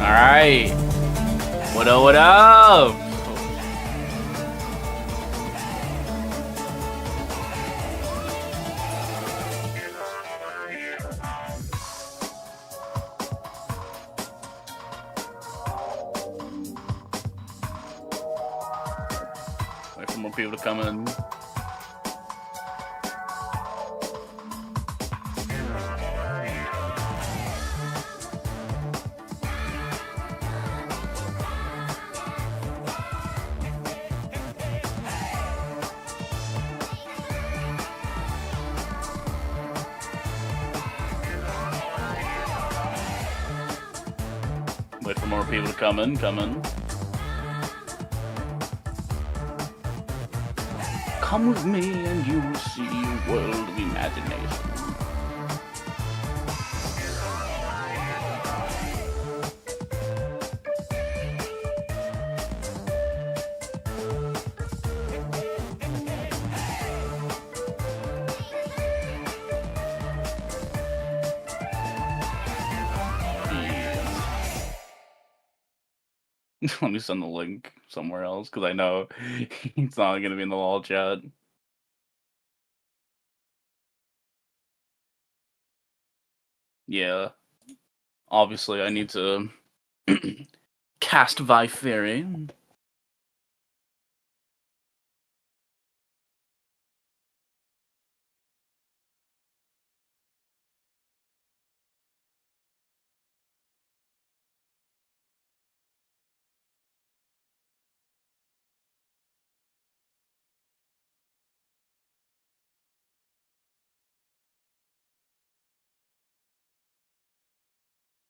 Alright. What up, what up? Wait for more people to come in. Wait for more people to come in, Come with me and you will see a world of imagination. Let me send the link somewhere else, because I know it's not going to be in the wall chat. Yeah. Obviously, I need to cast Viferi.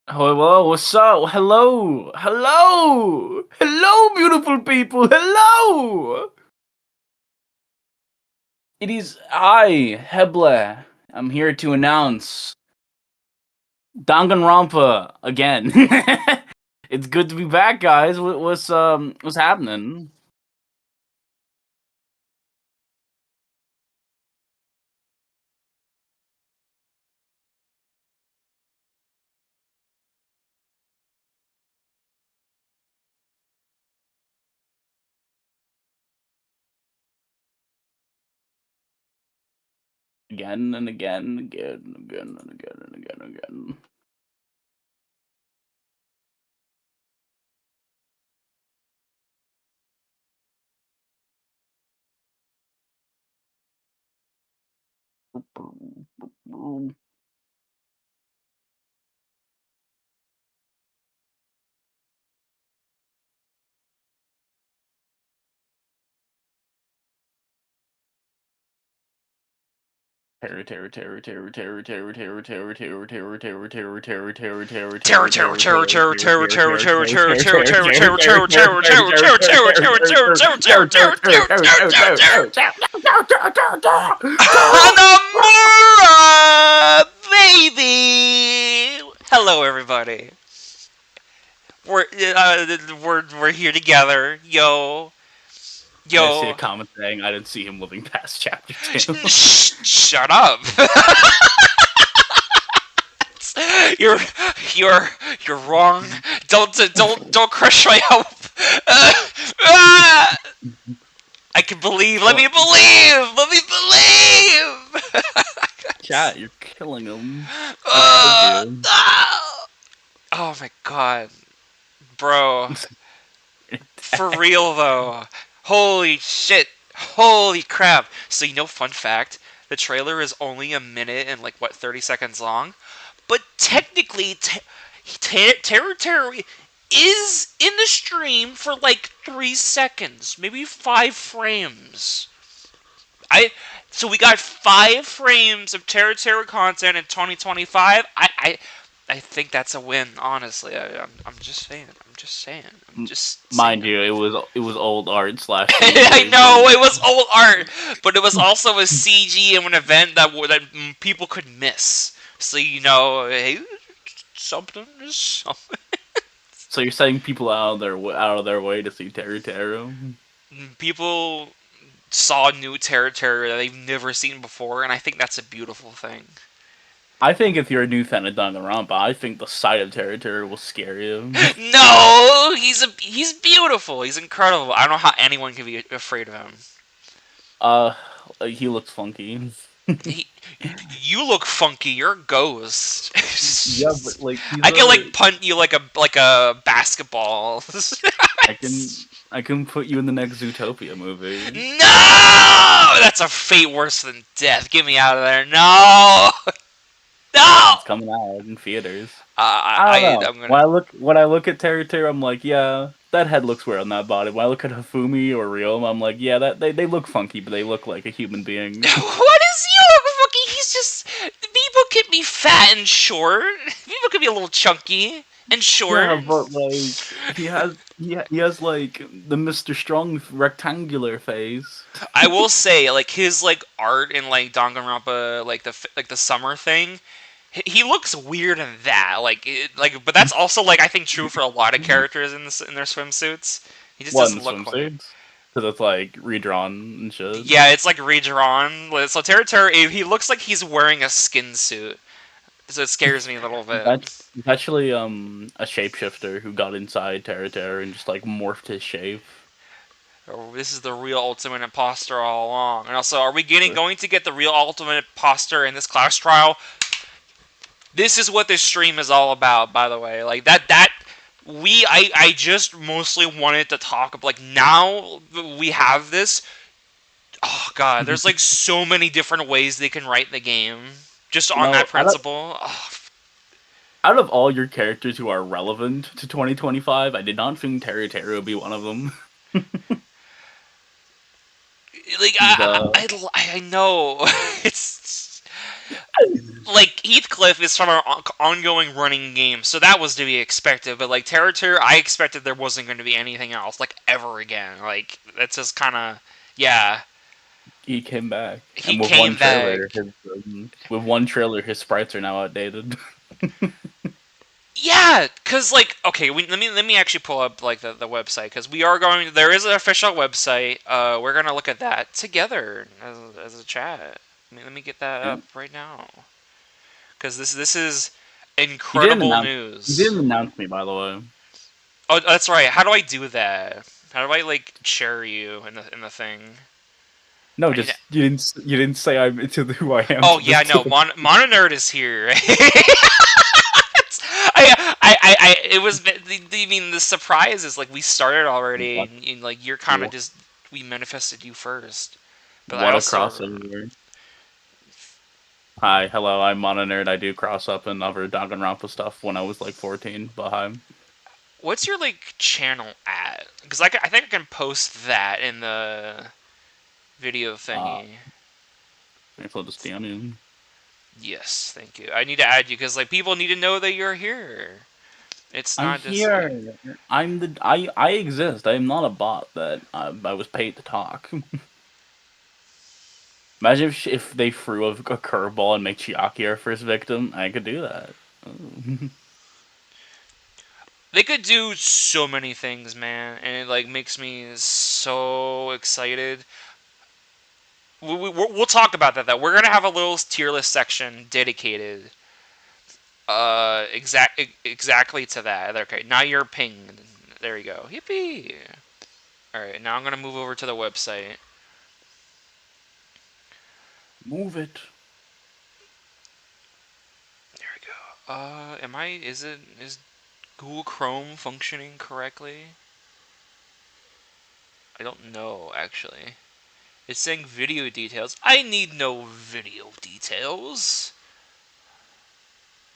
Hello, what's up? Hello, hello, hello, beautiful people, hello! It is I, Heble. I'm here to announce Danganronpa again. It's good to be back, guys. What's happening? Again and again and again and again and again and again and again. Terror, terror, terror, terror, terror, terror, terror, terror, terror, terror, terror, terror, terror, terror, terror, terror, Hanamura, baby. Hello, everybody. We're here together, yo. I see a comment saying I didn't see him living past chapter 2. Shut up. You're wrong. Don't crush my hope. I can believe. Let me believe. Let me believe. Chat, you're killing him. Oh my god, bro. For real though. Holy shit. Holy crap. So you know, fun fact, the trailer is only a minute and 30 seconds long, but technically Terror is in the stream for 3 seconds, maybe 5 frames. So we got 5 frames of Terror content in 2025. I think that's a win, honestly. I'm just saying. Mind you, it was old art slash. I know it was old art, but it was also a CG and an event that people could miss. So hey, something is something. So you're saying people out of their way to see Terror? People saw new Terror that they've never seen before, and I think that's a beautiful thing. I think if you're a new fan of Danganronpa, I think the sight of Teruteru will scare you. No, he's beautiful. He's incredible. I don't know how anyone can be afraid of him. Uh, he looks funky. He, you look funky. You're a ghost. Yeah, but like I can like punt you like a basketball. I can put you in the next Zootopia movie. No, that's a fate worse than death. Get me out of there. No, no. It's coming out in theaters. I don't know. I'm gonna. When I look at Teruteru, I'm like, yeah, that head looks weird on that body. When I look at Hifumi or Ryoma, I'm like, yeah, that they look funky, but they look like a human being. What is you, fucking? He's just people can be fat and short. People can be a little chunky and short. Yeah, but like he has like the Mr. Strong rectangular face. I will say, like his like art in like Danganronpa, like the summer thing. He looks weird in that, but that's also like I think true for a lot of characters in their swimsuits. He just doesn't look quite. Because it's like redrawn and shit. Yeah, it's like redrawn. So Teruteru, he looks like he's wearing a skin suit, so it scares me a little bit. That's actually a shapeshifter who got inside Teruteru and just like morphed his shape. Oh, this is the real ultimate imposter all along. And also, are we going to get the real ultimate imposter in this class trial? This is what this stream is all about, by the way. Like I just mostly wanted to talk. Like now we have this. Oh god, there's like so many different ways they can write the game just on that principle. Out of all your characters who are relevant to 2025, I did not think Teruteru would be one of them. Like I know it's like Heathcliff is from our ongoing running game, so that was to be expected. But like Teruteru, I expected there wasn't going to be anything else like ever again. Like that's just kind of yeah. He came back. He came back. With one trailer, his sprites are now outdated. Yeah, cause like okay, let me actually pull up like the website because we are going. There is an official website. We're gonna look at that together as a chat. Let me get that up right now. Because this is incredible news. You didn't announce me, by the way. Oh, that's right. How do I do that? How do I like share you in the thing? No, you didn't say I'm into who I am. Oh yeah, no. Mononerd is here. It was. I mean, the surprise is like we started already, and like you're kind of just we manifested you first. But what a crossover! Hi, hello. I'm Mononerd. I do cross up and other Danganronpa stuff when I was like 14. But hi. What's your like channel at? Because I think I can post that in the video thingy. I'll just DM you. Yes, thank you. I need to add you because like people need to know that you're here. It's not I'm here. I exist. I am not a bot that I was paid to talk. Imagine if they threw a curveball and make Chiaki our first victim. I could do that. They could do so many things, man, and it like makes me so excited. We'll talk about that though. We're gonna have a little tier list section dedicated, exactly to that. Okay, now you're pinged. There you go. Yippee! All right, now I'm gonna move over to the website. Move it. There we go. Is Google Chrome functioning correctly? I don't know actually. It's saying video details. I need no video details.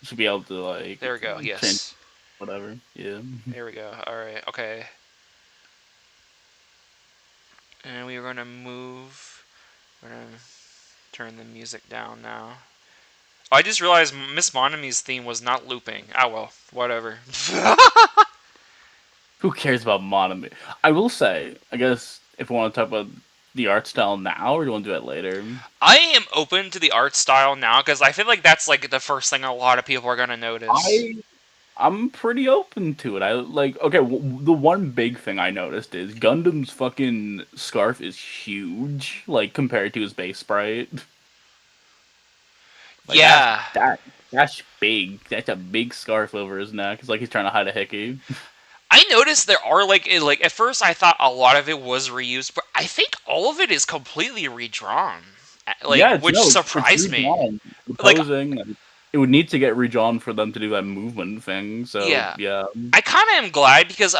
You should be able to like. There we go. Yes. Whatever. Yeah. There we go. All right. Okay. And we're gonna move. We're gonna turn the music down now. Oh, I just realized Miss Monami's theme was not looping. Ah well, whatever. Who cares about Monami? I will say, I guess if we want to talk about the art style now, or do you want to do it later? I am open to the art style now because I feel like that's like the first thing a lot of people are gonna notice. I'm pretty open to it. I like okay. The one big thing I noticed is Gundam's fucking scarf is huge, like compared to his base sprite. Like Yeah. that's big. That's a big scarf over his neck. It's like he's trying to hide a hickey. I noticed there are like at first I thought a lot of it was reused, but I think all of it is completely redrawn. Like, Yeah, which it's surprised me. redrawn. The Like, posing, like, it would need to get redrawn for them to do that movement thing. So yeah, yeah, I kind of am glad because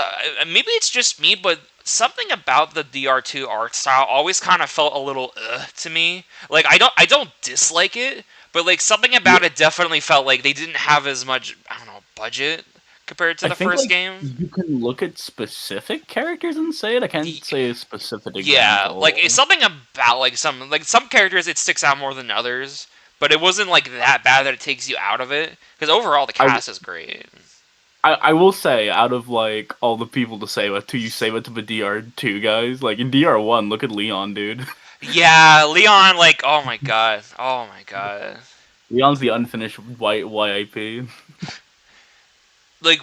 maybe it's just me, but something about the DR2 art style always kind of felt a little to me. Like, I don't dislike it, but like something yeah. about it definitely felt like they didn't have as much, I don't know, budget compared to I the think first like game. you can look at specific characters and say it. I can't say a specific Yeah, like it's example. something about like some characters it sticks out more than others, but it wasn't like that bad that it takes you out of it. Because overall the I, cast is great. I will say, out of like all the people to say what to, you say what to the DR2 guys. Like in DR1, look at Leon, dude. Yeah, Leon, like oh my god, oh my god. Leon's the unfinished white YIP. Like,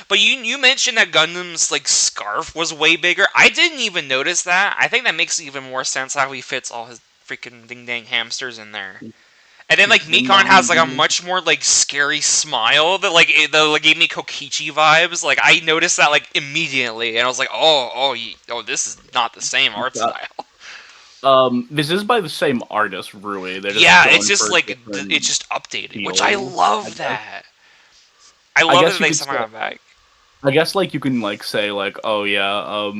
but you mentioned that Gundam's like scarf was way bigger. I didn't even notice that. I think that makes even more sense how he fits all his freaking ding dang hamsters in there. And then like Ding Mikon dong, has like a ding. much more like scary smile that like gave me Kokichi vibes. Like I noticed that like immediately, and I was like, oh, this is not the same art style. This is by the same artist, Rui. They're just Yeah, it's going just for like different it's just updated, which I feels. I love guess. that. I I love guess that you they could somehow say. got back. I guess like you can like say like, oh yeah,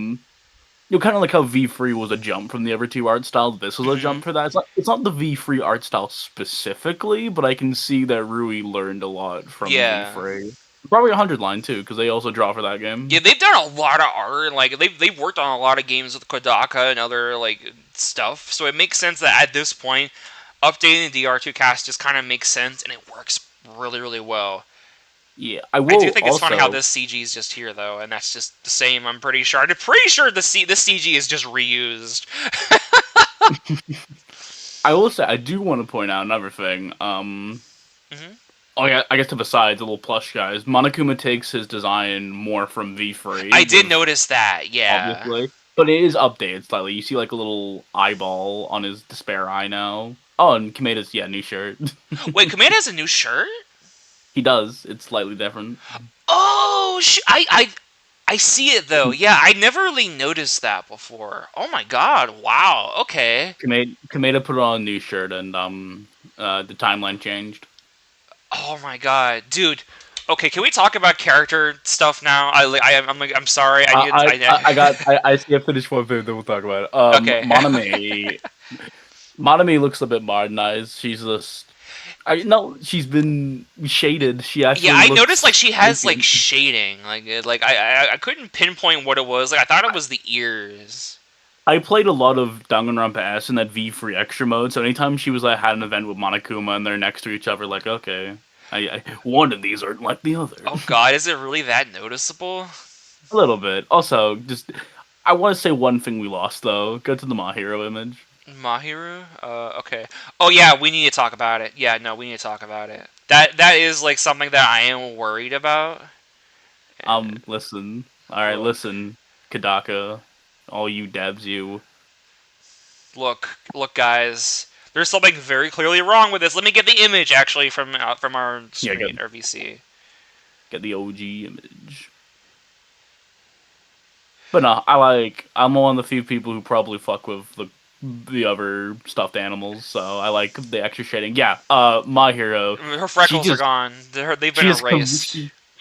kind of like how V3 was a jump from the other two art styles. This was a Hmm. jump for that. It's not the V3 art style specifically, but I can see that Rui learned a lot from Yeah. V3. Probably 100 line too, because they also draw for that Yeah, game. they've done a lot of art. Like they've worked on a lot of games with Kodaka and other like stuff. So it makes sense that at this point, updating the DR2 cast just kind of makes sense, and it works really really well. Yeah, I I do will think it's funny how also. this CG is just here though, and that's just the same. I'm pretty sure. I'm pretty sure this CG is just reused. I will say I do want to point out another thing. Hmm. Oh yeah, I guess to the sides, the little plush guys. Monokuma takes his design more from V3, I did with notice that. Yeah. obviously, but it is updated slightly. You see like a little eyeball on his despair eye now. Oh, and Kameda's new shirt. Wait, Command has a new shirt. He does. It's slightly different. Oh, I see it though. Yeah, I never really noticed that before. Oh my god! Wow. Okay. Kameda put on a new shirt, and the timeline changed. Oh my god, dude. Okay, can we talk about character stuff now? I'm sorry. I need. I see a finished one thing, then we'll talk about it. Okay. Monami looks a bit modernized. She's just, no, she's been shaded. She Yeah, actually I noticed like looks she has like different. shading. I couldn't pinpoint what it was. Like I thought it was the ears. I played a lot of Danganronpa S in that V3 extra mode, so anytime she was like had an event with Monokuma and they're next to each other, like okay, one of these aren't like the other. Oh god, is it really that noticeable? A little bit. Also, just I want to say one thing we lost though. Go to the Mahiru image. Mahiru? Okay. Oh yeah, we need to talk about it. Yeah, no, we need to talk about it. That is like something that I am worried about. Listen. All right, Look, listen, Kadaka, all you devs, you. look, guys. There's something very clearly wrong with this. Let me get the image actually from our Yeah, screen or VC. get the OG image. But no, I'm one of the few people who probably fuck with the other stuffed animals, so I like the extra shading. Yeah, my hero. Her She freckles are just gone. They've she been just erased.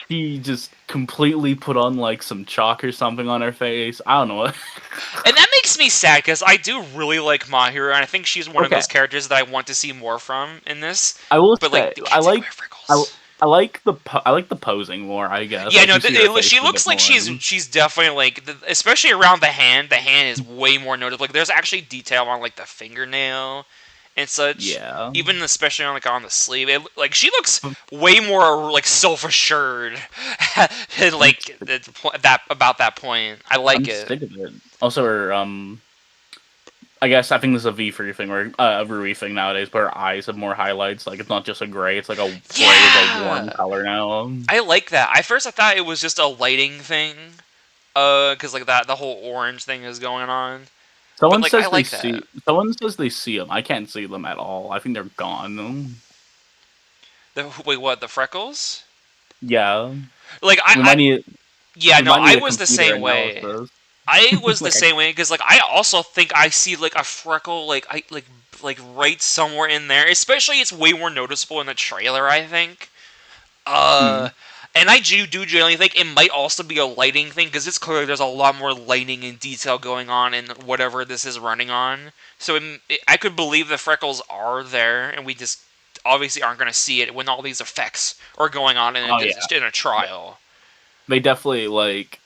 she just completely put on like some chalk or something on her face. I don't know what. And that makes me sad because I do really like Mahiru, and I think she's one of Okay, those characters that I want to see more from in this. I will But say like, they can't take away her freckles. I I like the posing more. I guess Yeah, like no, you see her face she a bit looks like more. she's definitely like, especially around the hand. The hand is way more noticeable. Like, there's actually detail on like the fingernail and such. Yeah. Even especially on like on the sleeve, like she looks way more like self assured, and like that about that point. I like I'm it. sick of it. Also, her I guess I think this is a V3 thing or a Rui thing nowadays, but her eyes have more highlights. Like it's not just a gray; it's like a gray with a warm Yeah, color now. I like that. At first, I thought it was just a lighting thing, because like that the whole orange thing is going on. But Someone like, I says they like see. that. Someone says they see them. I can't see them at all. I think they're gone. Wait, what? The freckles? Yeah, Like we might need yeah, we no, might I need a was the computer same way. analysis. I was the Like, same way because like I also think I see like a freckle like right somewhere in there. Especially it's way more noticeable in the trailer. I think. Uh, mm, and I do generally think it might also be a lighting thing because it's clear there's a lot more lighting and detail going on in whatever this is running on. So I could believe the freckles are there, and we just obviously aren't going to see it when all these effects are going on oh yeah, in a trial. they definitely like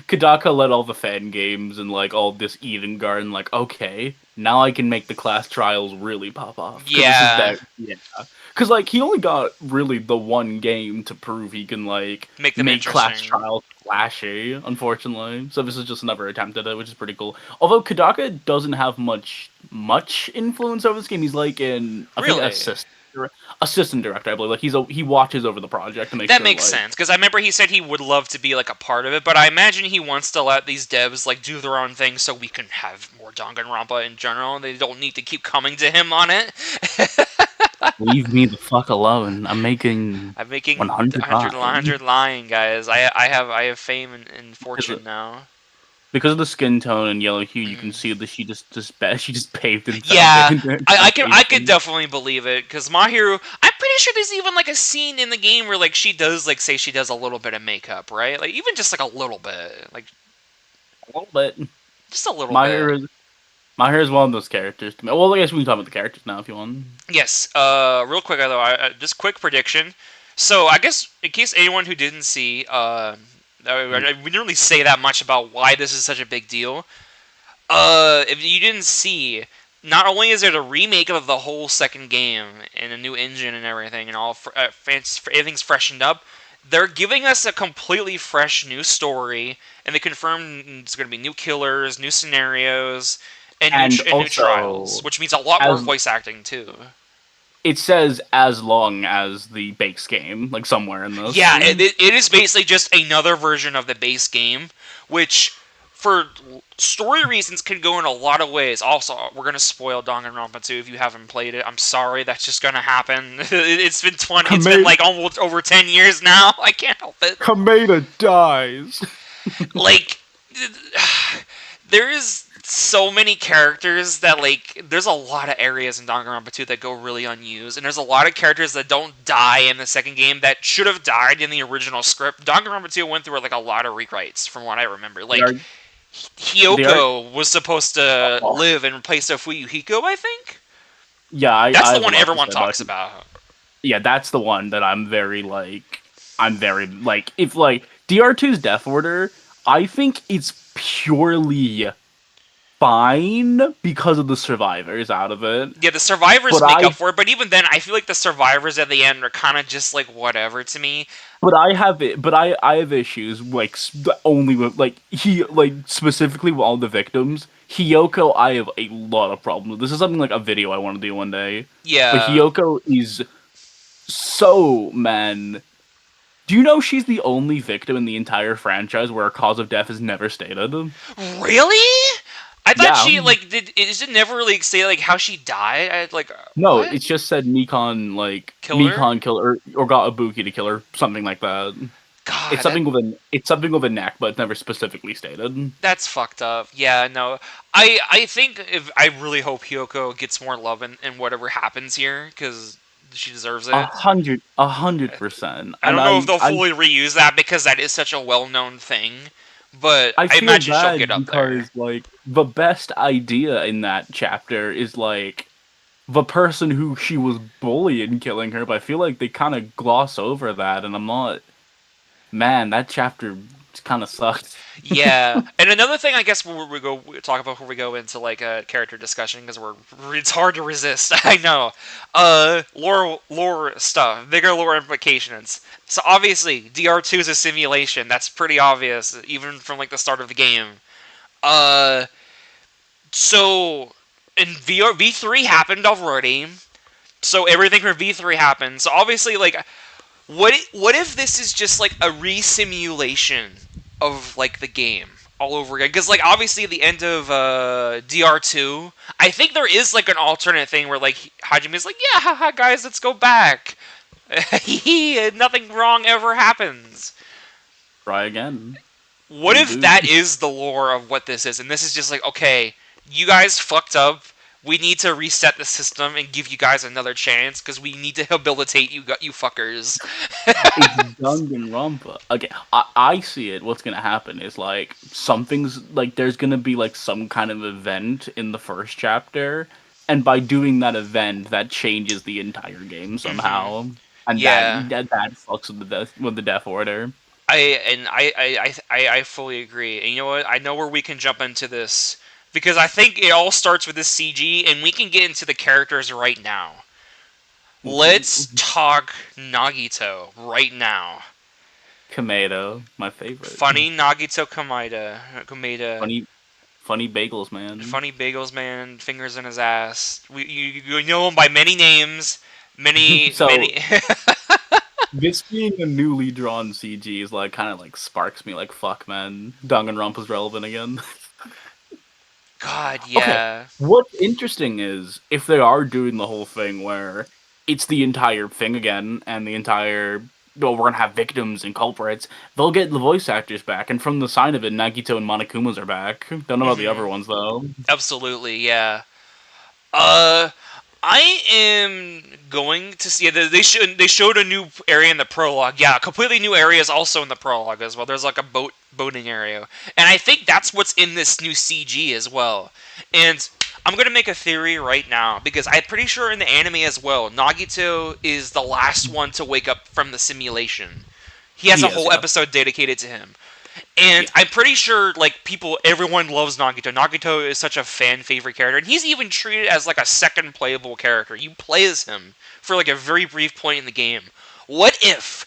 Kadaka led all the fan games and like all this Eden Garden. Like, okay, now I can make the class trials really pop off because this is Yeah, that. Yeah, because like he only got really the one game to prove he can like make them make class interesting. trials flashy. Unfortunately, so this is just another attempt at it, which is pretty cool. Although Kadaka doesn't have much influence over this game. He's like in I think Really? assistant director, I believe. Like he watches over the project to make That sure makes like. sense because I remember he said he would love to be like a part of it, but I imagine he wants to let these devs like do their own thing so we can have more Danganronpa in general. They don't need to keep coming to him on it. Leave me the fuck alone. I'm making I'm making 100 lines. 100 lying, guys. I have fame and fortune Because now. because of the skin tone and yellow hue, you can Mm. see that she just paved himself Yeah, into I could Asian. definitely believe it because Mahiru. I'm pretty sure there's even like a scene in the game where like she does like say she does a little bit of makeup, right? Like even just like a little bit, like A little bit. just a little My bit. hair is my hair is one of those characters to me. Well, I guess we can talk about the characters now if you want. Yes. Real quick though, just quick prediction. So I guess in case anyone who didn't see, we didn't really say that much about why this is such a big deal. If you didn't see, not only is it a remake of the whole second game and a new engine and everything, and all everything's freshened up, they're giving us a completely fresh new story, and they confirmed it's going to be new killers, new scenarios, and And new trials, also, which means a lot more as voice acting too. it says, as long as the base game, like somewhere in this. Yeah, it is basically just another version of the base game, which, for story reasons, can go in a lot of ways. Also, we're gonna spoil Danganronpa 2 if you haven't played it. I'm sorry, that's just gonna happen. It's been 20. It's been Kameda, like almost over 10 years now. I can't help it. Kameda dies. Like, there is so many characters that like there's a lot of areas in Danganronpa 2 that go really unused, and there's a lot of characters that don't die in the second game that should have died in the original script. Danganronpa 2 went through like a lot of rewrites from what I remember. They Like are they are. Hiyoko was supposed to Oh, live and replace Hiko, I think. yeah, That's I the have a one lot to everyone say about talks it. about. Yeah, that's the one that I'm very like if like DR2's Death Order, I think it's purely fine because of the survivors out of it. Yeah, the survivors But make up I for it, but even then, I feel like the survivors at the end are kind of just like whatever to me. but I have issues like only with like he like specifically with all the victims. Hiyoko, I have a lot of problems with. This is something like a video I want to do one day. But Yeah. Hiyoko is so man. Do you know she's the only victim in the entire franchise where a cause of death is never stated? Really? I thought Yeah. she like did. Is it never really say like how she died? I like No, what it's just said killer? Mikon killed her or got Ibuki to kill her, something like that. God, that It's something with a neck, but it's never specifically stated. that's fucked up. Yeah, no. I think if I really hope Hiyoko gets more love in whatever happens here because she deserves A it. hundred, 100%. I And don't know if they'll fully reuse that because that is such a well-known thing, but I I feel imagine she'll bad get up there. because like the best idea in that chapter is like the person who she was bullying killing her, but I feel like they kind of gloss over that, and I'm not. Man, that chapter kind of sucked. Yeah, and another thing I guess we go talk about before we go into like a character discussion because it's hard to resist. I know, lore stuff, bigger lore implications. So obviously, DR2 is a simulation. That's pretty obvious, even from like the start of the game. Uh, so in V3 happened already. So everything from V3 happened. So obviously, like what if this is just like a re-simulation of like the game all over again? Because like obviously at the end of DR2, I think there is like an alternate thing where like Hajime's like, yeah, haha, guys, let's go back. Nothing wrong ever happens. Try again. What if Reboot. that is the lore of what this is, and this is just like, okay, you guys fucked up. We need to reset the system and give you guys another chance because we need to rehabilitate you fuckers. It's Danganronpa. Okay, I see it. What's gonna happen is like something's like there's gonna be like some kind of event in the first chapter, and by doing that event, that changes the entire game somehow, and Yeah. that fucks with the death order. I fully agree. And you know what? I know where we can jump into this because I think it all starts with this CG, and we can get into the characters right now. Let's talk Nagito right now. Kamado, my favorite. Funny Nagito Kamada. Funny bagels, man. Funny bagels, man. Fingers in his ass. You know him by many names. Many. This being a newly drawn CG is like kind of like sparks me like fuck, man. Danganronpa's relevant again. God, yeah. Okay. What's interesting is if they are doing the whole thing where it's the entire thing again and the entire we're gonna have victims and culprits, they'll get the voice actors back, and from the sign of it, Nagito and Monokuma's are back. Don't know about the other ones though. Absolutely, yeah. I am going to see they showed a new area in the prologue. Yeah, a completely new area is also in the prologue as well. There's like a boating area, and I think that's what's in this new CG as well. And I'm gonna make a theory right now because I'm pretty sure in the anime as well, Nagito is the last one to wake up from the simulation. He has a whole episode dedicated to him. And I'm pretty sure, like, everyone loves Nagito. Nagito is such a fan favorite character, and he's even treated as like a second playable character. You play as him for like a very brief point in the game. What if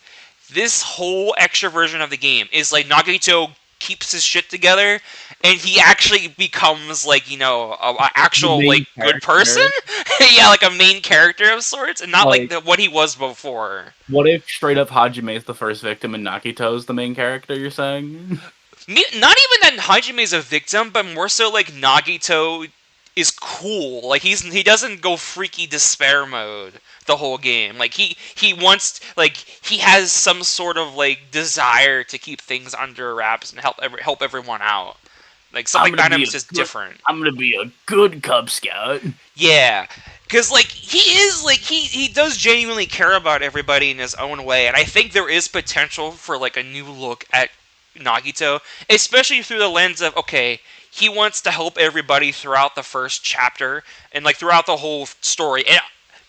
this whole extra version of the game is like Nagito keeps his shit together, and he actually becomes like a actual like good person? Yeah, like a main character of sorts, and not like what he was before. What if straight up Hajime is the first victim and Nagito's the main character? You're saying? Not even that Hajime is a victim, but more so like Nagito is cool. Like he doesn't go freaky despair mode the whole game. Like he wants, like, he has some sort of like desire to keep things under wraps and help everyone out. Like something about him is just different. I'm gonna be a good Cub Scout. Yeah. Because, like, he is, like, he does genuinely care about everybody in his own way, and I think there is potential for, like, a new look at Nagito, especially through the lens of, okay, he wants to help everybody throughout the first chapter, and, like, throughout the whole story. And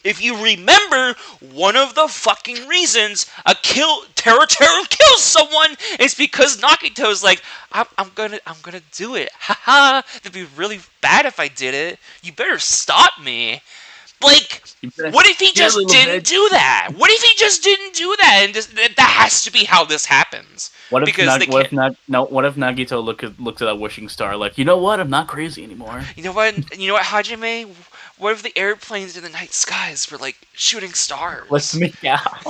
if you remember, one of the fucking reasons Terra kills someone is because Nagito's like, I'm gonna do it. Haha, it'd be really bad if I did it. You better stop me. Like, what if he just didn't do that? What if he just didn't do that? And that has to be how this happens. What if Nagito looks at that wishing star like, you know what? I'm not crazy anymore. You know what, Hajime? What if the airplanes in the night skies were like shooting stars? Let's make out.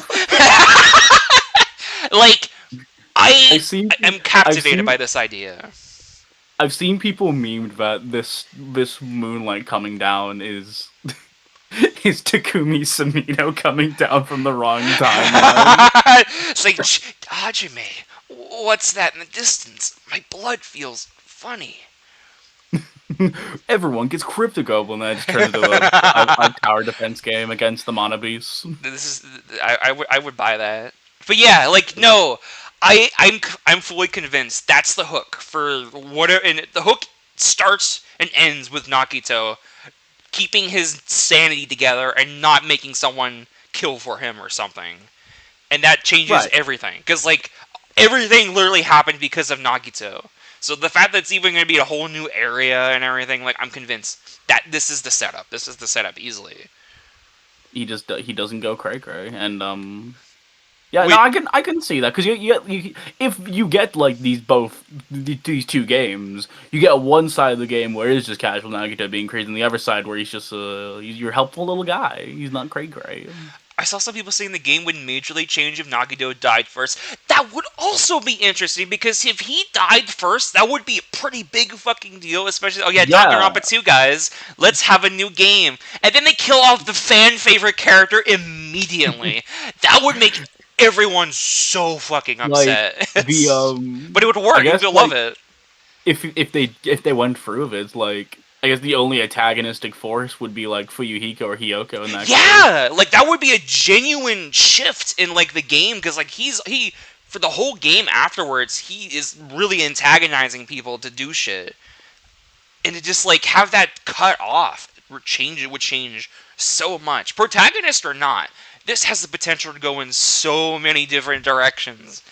Like, I'm captivated by this idea. I've seen people memed that this moonlight coming down is Takumi Samino coming down from the wrong time. It's like, Hajime, what's that in the distance? My blood feels funny. Everyone gets Crypto Goblin, and I just turned into a tower defense game against the Mana Beasts. I would buy that. But yeah, like, no, I'm fully convinced that's the hook for whatever. And the hook starts and ends with Nagito keeping his sanity together and not making someone kill for him or something, and that changes everything. Because, like, everything literally happened because of Nagito. So the fact that it's even going to be a whole new area and everything, like, I'm convinced that this is the setup. This is the setup easily. He doesn't go cray, and I can see that, because if you get like these two games, you get one side of the game where it's just casual Nagito being crazy, and the other side where he's just he's your helpful little guy. He's not cray. I saw some people saying the game would majorly change if Nagito died first. That would also be interesting because if he died first, that would be a pretty big fucking deal. Especially, oh yeah, Yeah, Danganronpa 2 guys, let's have a new game, and then they kill off the fan favorite character immediately. That would make everyone so fucking like upset. the But it would I work. guess You'd love like it. if they went through with it, like I guess the only antagonistic force would be like Fuyuhiko or Hiyoko in that case. Yeah, like that would be a genuine shift in like the game because like he for the whole game afterwards he is really antagonizing people to do shit, and to just like have that cut off it would change so much. Protagonist or not, this has the potential to go in so many different directions,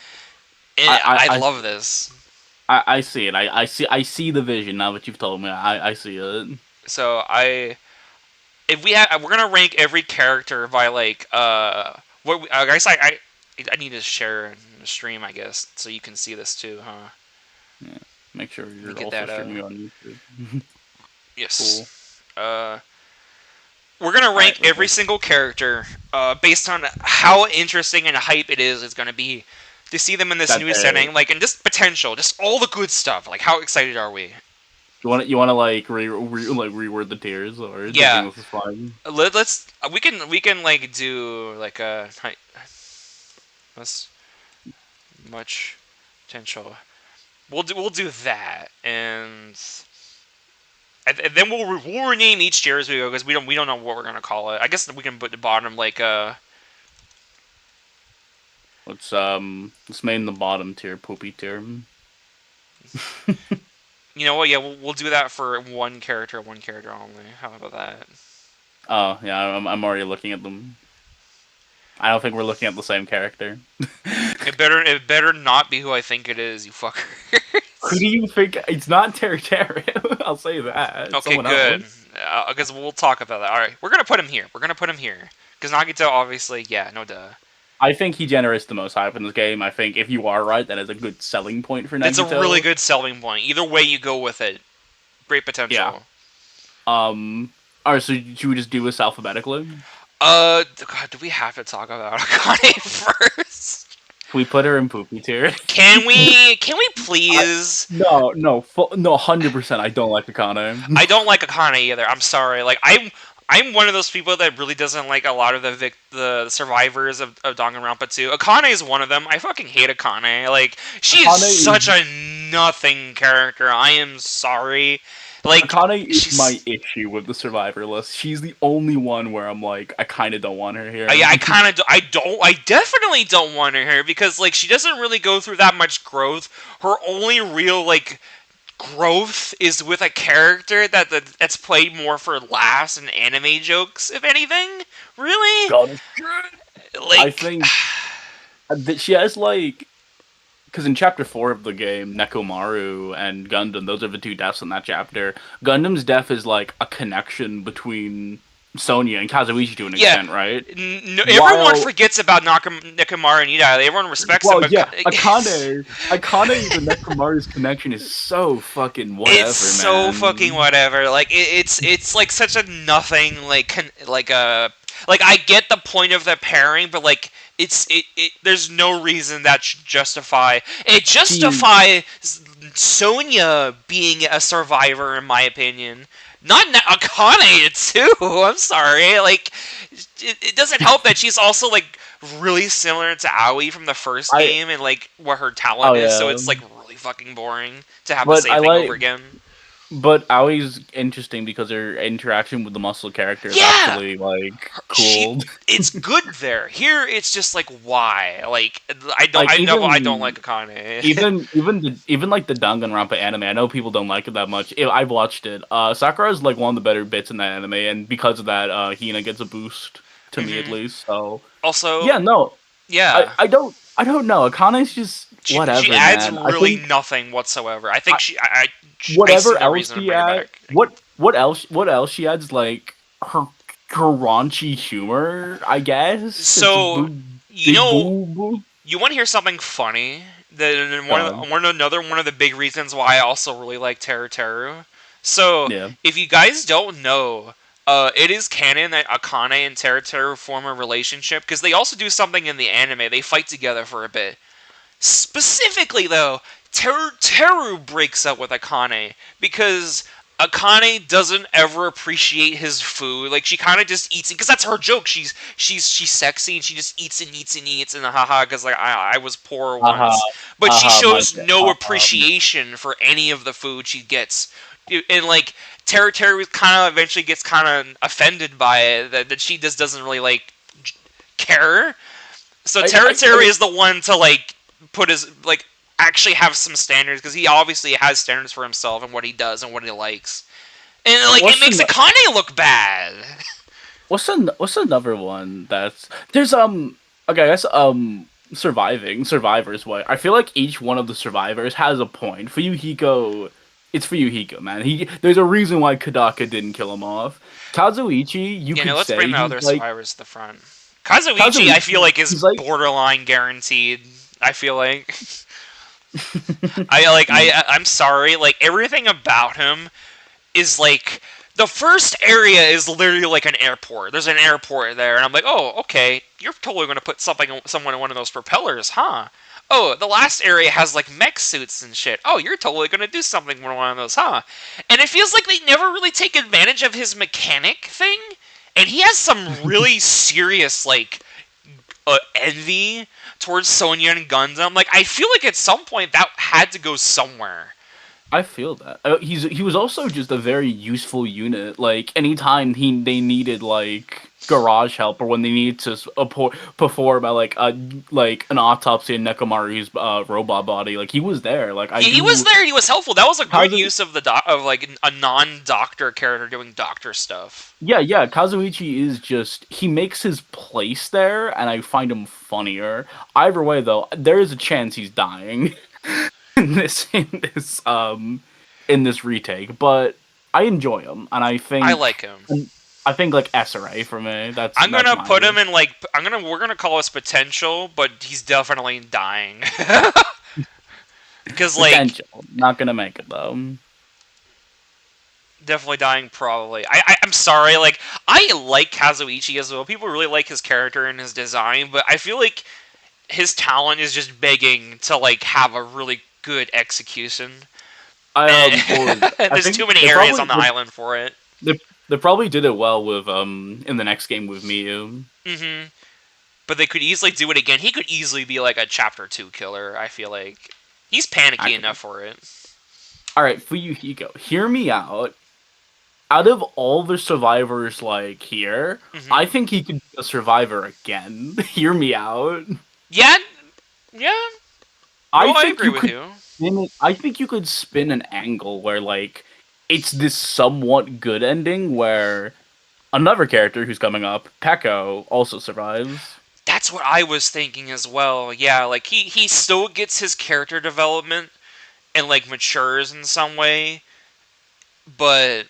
and I I love this. I see it. I see the vision now that you've told me. I see it. So if we have, we're gonna rank every character by like I guess I need to share in the stream, I guess, so you can see this too, huh? Yeah. Make sure Let me you're get also that streaming on YouTube. yes. Cool. We're gonna rank Alright, every okay. single character based on how interesting and hype it is. It's gonna be to see them in this That new day. setting, like, and just potential, just all the good stuff. Like, how excited are we? You want to like like reword the tiers, or do you Yeah, think this is fine? let's we can like do like a let's much potential. We'll do that, and then we'll rename each tier as we go because we don't know what we're gonna call it. I guess we can put the bottom like Let's name the bottom tier poopy tier. you know what? Yeah, we'll do that for one character only. How about that? Oh yeah, I'm already looking at them. I don't think we're looking at the same character. It better not be who I think it is, you fucker. Who do you think? It's not Teru. I'll say that. It's Okay, someone good. else. Because we'll talk about that. All right, we're gonna put him here. Because Nagito, obviously, yeah, no duh. I think he generates the most hype in this game. I think if you are right, that is a good selling point for It's a really Nagito. good selling point. Either way you go with it, great Yeah. potential. Alright, so should we just do this alphabetically? God, do we have to talk about Akane first? Can we put her in poopy tier? Can we? Can we I, please? no, 100%. I don't like Akane. I don't like Akane either. I'm sorry. Like I'm one of those people that really doesn't like a lot of the survivors of Danganronpa 2. Akane is one of them. I fucking hate Akane. Like she is Akane such is a nothing character. I am sorry. Like Akane is my she's issue with the survivor list. She's the only one where I'm like, I kind of don't want her here. I kind of I definitely don't want her here because like she doesn't really go through that much growth. Her only real like growth is with a character that's played more for laughs and anime jokes, if anything. Really? God, I Like, think that she has like, because in chapter 4 of the game, Nekomaru and Gundam, those are the two deaths in that chapter. Gundam's death is like a connection between Sonya and Kazuichi to an yeah. extent, right? Everyone While forgets about Nekomaru and Idai. Everyone respects him, Well, but yeah, Akane, and Nekomaru's connection is so fucking whatever, it's so fucking man. whatever. Like it's like such a nothing. Like I get the point of the pairing, but like it there's no reason that should justify it. She, Justify Sonya being a survivor, in my opinion. Not Akane too. I'm sorry. Like it doesn't help that she's also like really similar to Aoi from the first I, game and like what her oh talent is. So yeah, it's like really fucking boring to have the but same I thing over like, again. but Aoi's interesting because her interaction with the muscle character is Yeah, actually like she cool. it's good there. Here it's just like why? Like Like I don't like Akane. even like the Danganronpa anime. I know people don't like it that much. I've watched it. Sakura is like one of the better bits in that anime, and because of that, Hina gets a boost to me at hmm least. So Also, yeah, no, yeah, I don't know. Akane's just she whatever, adds man. I really think nothing whatsoever. I think I, I see whatever no else reason to she bring her adds, back. what else she adds, like her raunchy humor, I guess. It's So you big know, boo boo. you want to hear something funny? God, One of the big reasons why I also really like Teru Teru. So yeah. if you guys don't know, it is canon that Akane and Teru form a relationship because they also do something in the anime. They fight together for a bit. Specifically, though, Teru breaks up with Akane because Akane doesn't ever appreciate his food. Like she kind of just eats it because that's her joke. She's sexy and she just eats and eats and eats and haha. Because like I was poor Haha, once, but she haha, my shows no haha. appreciation for any of the food she gets. And like Teru kind of eventually gets kind of offended by it that she just doesn't really like care. So Teru is the one to like put his like actually have some standards because he obviously has standards for himself and what he does and what he likes, and like it makes Akane look bad. What's another one that's there's okay, I guess survivors way. I feel like each one of the survivors has a point. For Yuhiko, it's for Yuhiko, man. There's a reason why Kadaka didn't kill him off. Kazuichi, you could Let's say bring the he's other like survivors to the front. Kazuichi, I feel like is like borderline guaranteed. I feel like I'm sorry, like everything about him is like the first area is literally like an airport. There's an airport there, and I'm like, oh, okay, you're totally gonna put someone in one of those propellers, huh? Oh, the last area has like mech suits and shit. Oh, you're totally gonna do something with one of those, huh? And it feels like they never really take advantage of his mechanic thing, and he has some really serious like envy towards Sonya and Gundam. Like, I feel like at some point that had to go somewhere. I feel that he was also just a very useful unit. Like anytime they needed like garage help or when they needed to perform like an autopsy in Nekomaru's robot body, like he was there. Like he was there. He was helpful. That was a good use of of like a non-doctor character doing doctor stuff. Yeah. Kazuichi is just he makes his place there, and I find him funnier. Either way, though, there is a chance he's dying. in this retake, but I enjoy him, and I think I like him. I think like SRA for me. I'm gonna put him in like we're gonna call us potential, but he's definitely dying. Because like potential, not gonna make it though. Definitely dying, probably. I'm sorry, like I like Kazuichi as well. People really like his character and his design, but I feel like his talent is just begging to like have a really good execution. There's too many areas on the island for it. They probably did it well with in the next game with Miyu. Mm-hmm. But they could easily do it again. He could easily be like a chapter 2 killer. I feel like he's panicky enough for it. All right, for you, Hiyoko, hear me out. Out of all the survivors like here, I think he could be a survivor again. Hear me out. Yeah. I agree with you. I think you could spin an angle where like it's this somewhat good ending where another character who's coming up, Pekko, also survives. That's what I was thinking as well. Yeah, like he still gets his character development and like matures in some way, but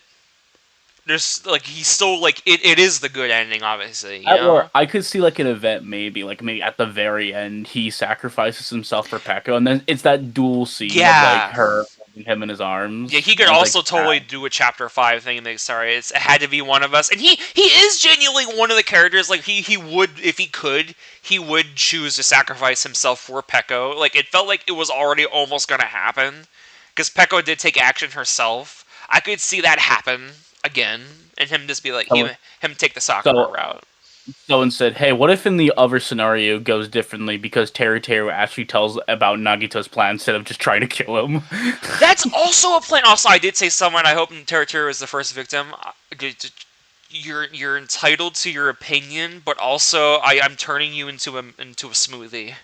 there's like he's still like it is the good ending, obviously. You know? Or I could see like an event maybe at the very end he sacrifices himself for Pekko, and then it's that dual scene of like her holding him in his arms. Yeah, he could also like, totally do a chapter 5 thing and sorry, it had to be one of us. And he is genuinely one of the characters, like he would, if he could, he would choose to sacrifice himself for Pekko. Like it felt like it was already almost gonna happen. Because Pekko did take action herself. I could see that happen again, and him just be like him take the Sakura route. So instead, hey, what if in the other scenario goes differently because Teru actually tells about Nagito's plan instead of just trying to kill him? That's also a plan. Also, I did say someone. I hope Teru is the first victim. You're entitled to your opinion, but also I'm turning you into a smoothie.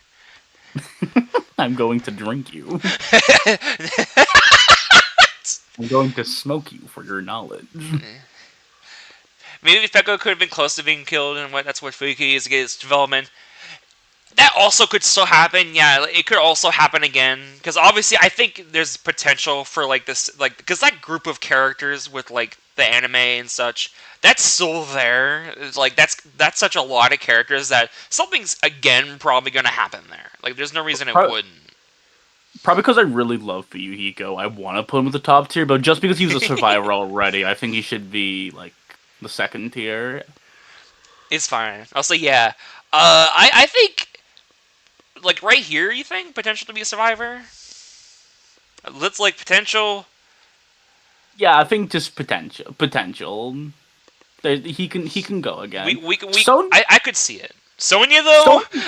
I'm going to drink you. I'm going to smoke you for your knowledge. Maybe Pekko could have been close to being killed, and that's what Fuki is to get its development. That also could still happen. Yeah, it could also happen again because obviously I think there's potential for like this, like because that group of characters with like the anime and such, that's still there. It's like that's such a lot of characters that something's again probably gonna happen there. Like there's no reason it wouldn't. Probably because I really love Hiyoko, I want to put him at the top tier, but just because he was a survivor already, I think he should be like the second tier. It's fine. I'll say yeah. I think like right here. You think potential to be a survivor? Let's like potential. Yeah, I think just potential. He can go We again. we can we. So I could see it. Sonya so though.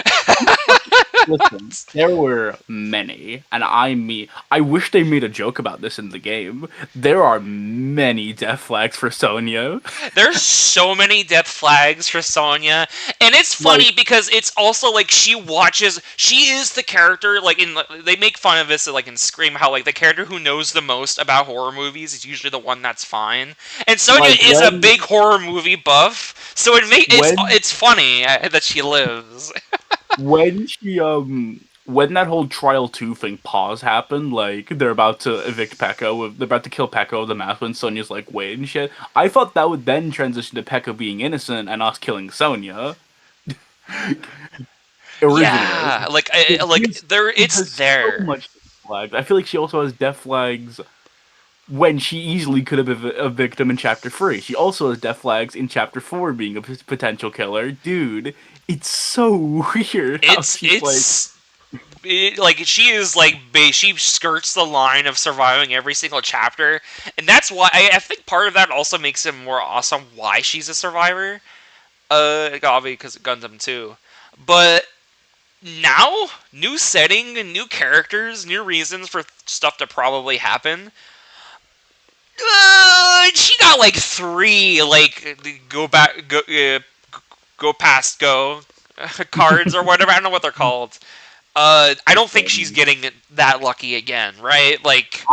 listen, there were many, and I wish they made a joke about this in the game. There are many death flags for Sonya. There's so many death flags for Sonya, and it's funny Like, because it's also like she watches. She is the character. Like in they make fun of this like in Scream, how like the character who knows the most about horror movies is usually the one that's fine. And Sonya like is a big horror movie buff, so when it's funny that she lives. when she when that whole trial 2 thing pause happened, like they're about to evict Pekko, they're about to kill Pekko with the mask when Sonya's like wait and shit. I thought that would then transition to Pekko being innocent and us killing Sonya originally. Yeah, like She's, there, she it's has so there. much death flags. I feel like she also has death flags when she easily could have been a victim in chapter 3. She also has death flags in chapter 4 being a potential killer. Dude, it's so weird how she's like Like she is like she skirts the line of surviving every single chapter, and that's why I think part of that also makes it more awesome why she's a survivor. Obviously because of Gundam too, but now new setting, new characters, new reasons for stuff to probably happen. She got like 3 like go past go cards or whatever. I don't know what they're called. I don't think she's getting that lucky again, right? Like,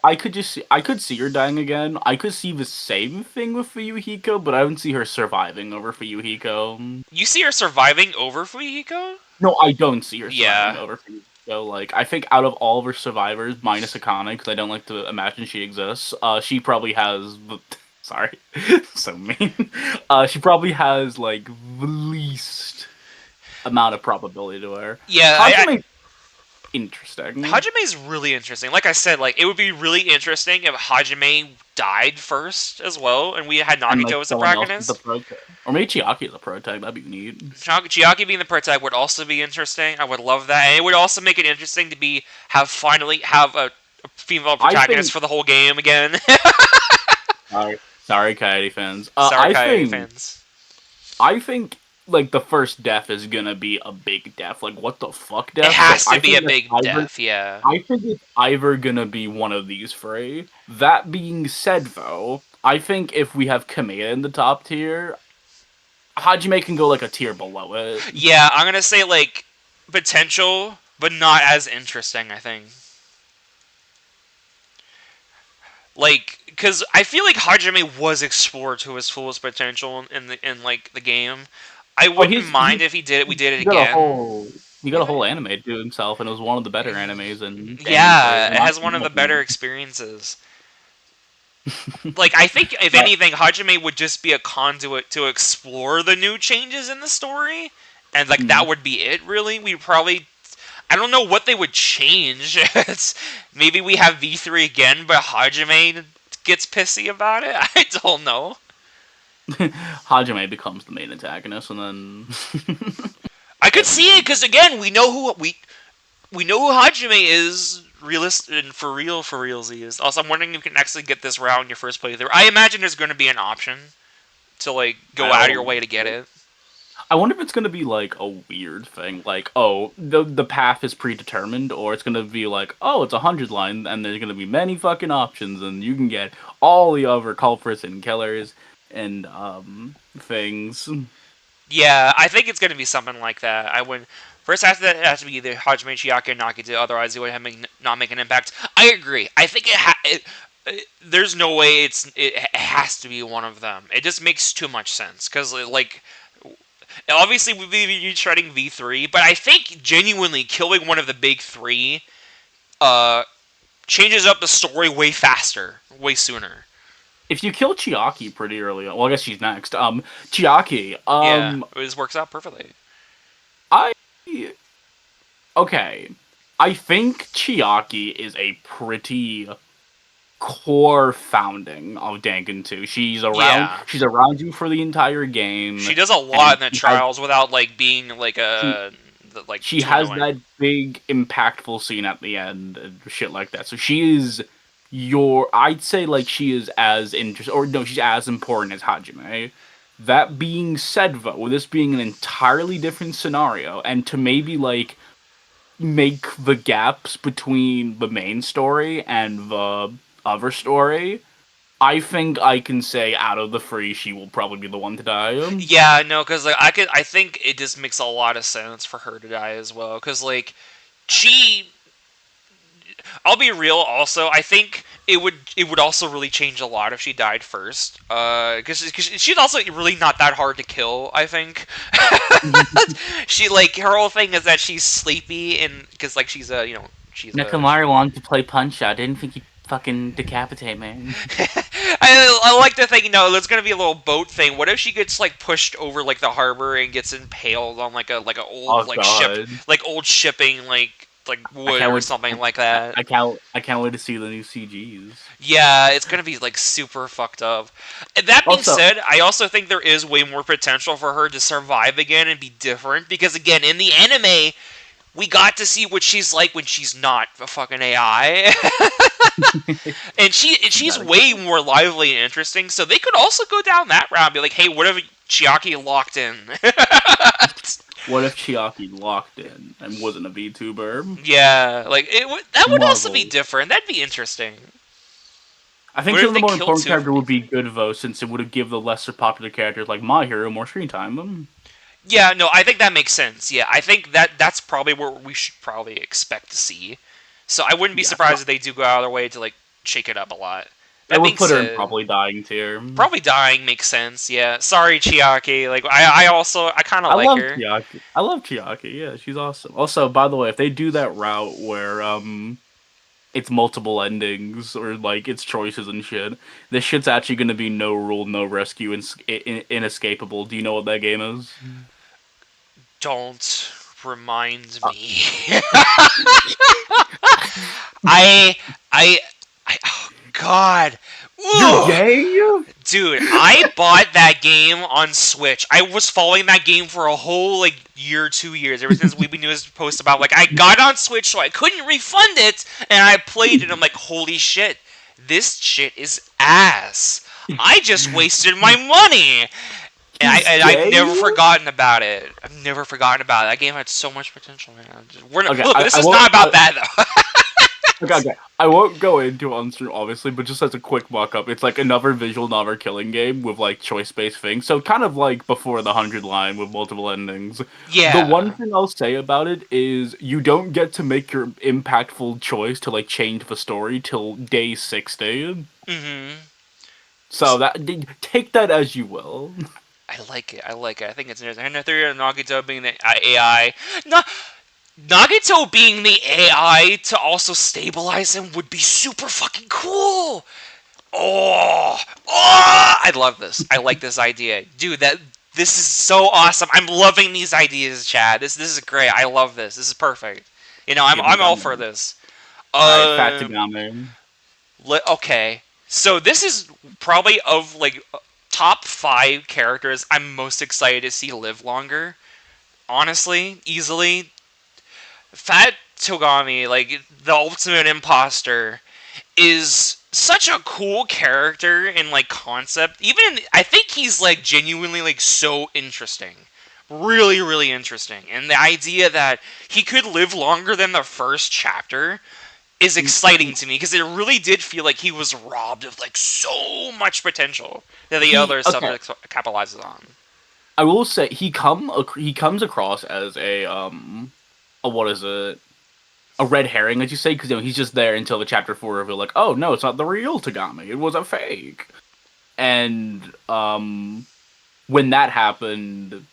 I could see her dying again. I could see the same thing with Fuyuhiko, but I don't see her surviving over Fuyuhiko. you see her surviving over Fuyuhiko? No, I don't see her surviving Yeah. over Fuyuhiko. Like, I think out of all of her survivors, minus Akane, because I don't like to imagine she exists, she probably has. Sorry, so mean. She probably has like the least amount of probability to her. Yeah, Hajime, interesting. Hajime's really interesting. Like I said, like it would be really interesting if Hajime died first as well, and we had And like Nagito as the someone else is the protagonist. pro tag. Or maybe Chiaki is a pro tag, that'd be neat. Chiaki being the protag would also be interesting. I would love that, and it would also make it interesting to finally have a female protagonist for the whole game again. Sorry, Coyote fans. Sorry, Coyote fans. I think like the first death is gonna be a big death. Like what the fuck death? It has Like, to be a big death, yeah. I think it's either gonna be one of these 3. That being said, though, I think if we have Kamea in the top tier, Hajime can go like a tier below it. Yeah, I'm gonna say like potential, but not as interesting. I think. Like, because I feel like Hajime was explored to his fullest potential in like the game. I wouldn't mind if we did it again. He got a whole anime to himself, and it was one of the better animes. And yeah, it has one of the better experiences. Like, I think if anything, Hajime would just be a conduit to explore the new changes in the story, and like that would be it. Really, we probably. I don't know what they would change. Maybe we have V3 again, but Hajime gets pissy about it. I don't know. Hajime becomes the main antagonist, and then I could see it because again, we know who Hajime is. Realist and for realsies. Also, I'm wondering if you can actually get this route in your first playthrough. I imagine there's going to be an option to like go out of your way to get it. I wonder if it's gonna be like a weird thing, like the path is predetermined, or it's gonna be like it's 100 line, and there's gonna be many fucking options, and you can get all the other culprits and killers and things. Yeah, I think it's gonna be something like that. I would first after that it has to be either Hajime, Chiaki, or Nagito. Otherwise, it would not make an impact. I agree. I think there's no way it has to be one of them. It just makes too much sense because like. Obviously, we'd be shredding V3, but I think genuinely killing one of the big 3 changes up the story way faster, way sooner. If you kill Chiaki pretty early on, well, I guess she's next. Chiaki. Yeah, it works out perfectly. Okay. I think Chiaki is a pretty core founding of Danganronpa. Yeah. She's around you for the entire game, She does a lot and in the trials without like being like she, like she too has annoying. that big impactful scene at the end and shit like that. So she is I'd say like she is as interesting, or no, she's as important as Hajime. That being said, though, with this being an entirely different scenario, and to maybe like make the gaps between the main story and the other story, I think I can say out of the three, she will probably be the one to die. Yeah, no, because like I think it just makes a lot of sense for her to die as well. Because like she, I'll be real. Also, I think it would also really change a lot if she died first. Because she's also really not that hard to kill. I think she like her whole thing is that she's sleepy and because like she's a she's a. Nekomaru wanted to play Punch Out. Didn't think he'd fucking decapitate me. I like to think there's gonna be a little boat thing. What if she gets like pushed over like the harbor and gets impaled on like a old Oh like ship god. like old shipping like I wood can't or wait. something like that. I can't wait to see the new CGs. Yeah, it's gonna be like super fucked up. And that being Also, said, I also think there is way more potential for her to survive again and be different because again, in the anime, we got to see what she's like when she's not a fucking AI. And she's way more lively and interesting, so they could also go down that route and be like, hey, what if Chiaki locked in? what if Chiaki locked in and wasn't a VTuber? Yeah, like that would also be Marvel. different. That'd be interesting. I think What some if of the they more killed important two of character them? would be good though, since it would have give the lesser popular characters like Mahiru more screen time. Yeah, no, I think that makes sense. Yeah, I think that's probably what we should probably expect to see. So I wouldn't be Yeah, surprised if they do go out of their way to like shake it up a lot. it That would being put her in said, probably dying tier. probably dying makes sense. Yeah, sorry Chiaki. Like I kind of I like love her. Chiaki. I love Chiaki. Yeah, she's awesome. Also, by the way, if they do that route where it's multiple endings or like it's choices and shit, this shit's actually gonna be no rule, no rescue, inescapable. Do you know what that game is? Don't remind Uh, me. I, I, oh God. you're Ooh. gay? Dude, I bought that game on Switch. I was following that game for a whole like year, 2 years, ever since Weebly News post about like I got on Switch so I couldn't refund it, and I played it. I'm like, holy shit, this shit is ass. I just wasted my money. He's I've gay? never forgotten about it. I've never forgotten about it. That game had so much potential, man. Okay, Look, this I is won't. not about that though. Okay. I won't go into it on stream, obviously, but just as a quick mock-up, it's like another visual novel killing game with like choice-based things. So kind of like before the 100 line with multiple endings. The one Yeah. thing I'll say about it is you don't get to make your impactful choice to like change the story till day 60. Mm-hmm. So that take that as you will. I like it. I like it. I think it's interesting. And the theory of Nagito being the AI. No, Nagito being the AI to also stabilize him would be super fucking cool. Oh, I love this. I like this idea, dude. This is so awesome. I'm loving these ideas, Chad. This is great. I love this. This is perfect. Give me I'm all that for man. this. Alright, Fat Um, Tagame. okay. So this is probably of like top 5 characters I'm most excited to see live longer. Honestly, easily, Fat Togami, like the ultimate imposter, is such a cool character in like concept. I think he's like genuinely like so interesting. Really, really interesting. And the idea that he could live longer than the first chapter is exciting to me because it really did feel like he was robbed of like so much potential that the other stuff Okay. capitalizes on. I will say he comes across as a what is it? A red herring, as you say, because he's just there until the chapter 4 reveal, like, oh no, it's not the real Tagami, it was a fake. And when that happened,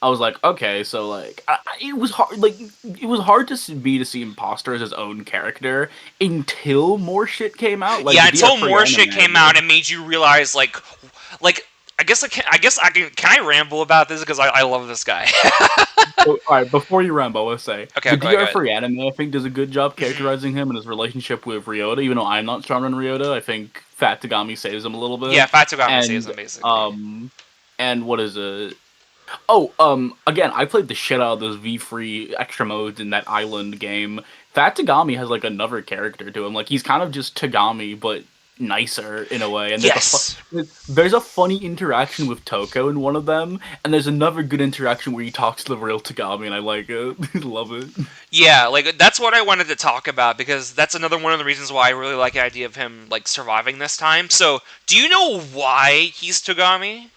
I was like, okay, so like, it was hard, like it was hard to see Imposter as his own character until more shit came out. Like Yeah, the until BF3 more shit came out anime. and made you realize like I guess I can. Can I ramble about this because I love this guy. All right, before you ramble, let's say Okay, the go ahead. DR3 anime I think does a good job Mm-hmm. characterizing him and his relationship with Ryota. Even though I'm not strong on Ryota, I think Fat Tagami saves him a little Yeah, bit. Fatsugami saves And him basically. and what is it? Oh, again, I played the shit out of those V-free extra modes in that island game. Fat Tagami has like another character to him. Like he's kind of just Tagami, but nicer in a way. And Yes. there's a funny interaction with Toko in one of them, and there's another good interaction where he talks to the real Tagami, and I like it. Love it. Yeah, like that's what I wanted to talk about because that's another one of the reasons why I really like the idea of him like surviving this time. So, do you know why he's Togami?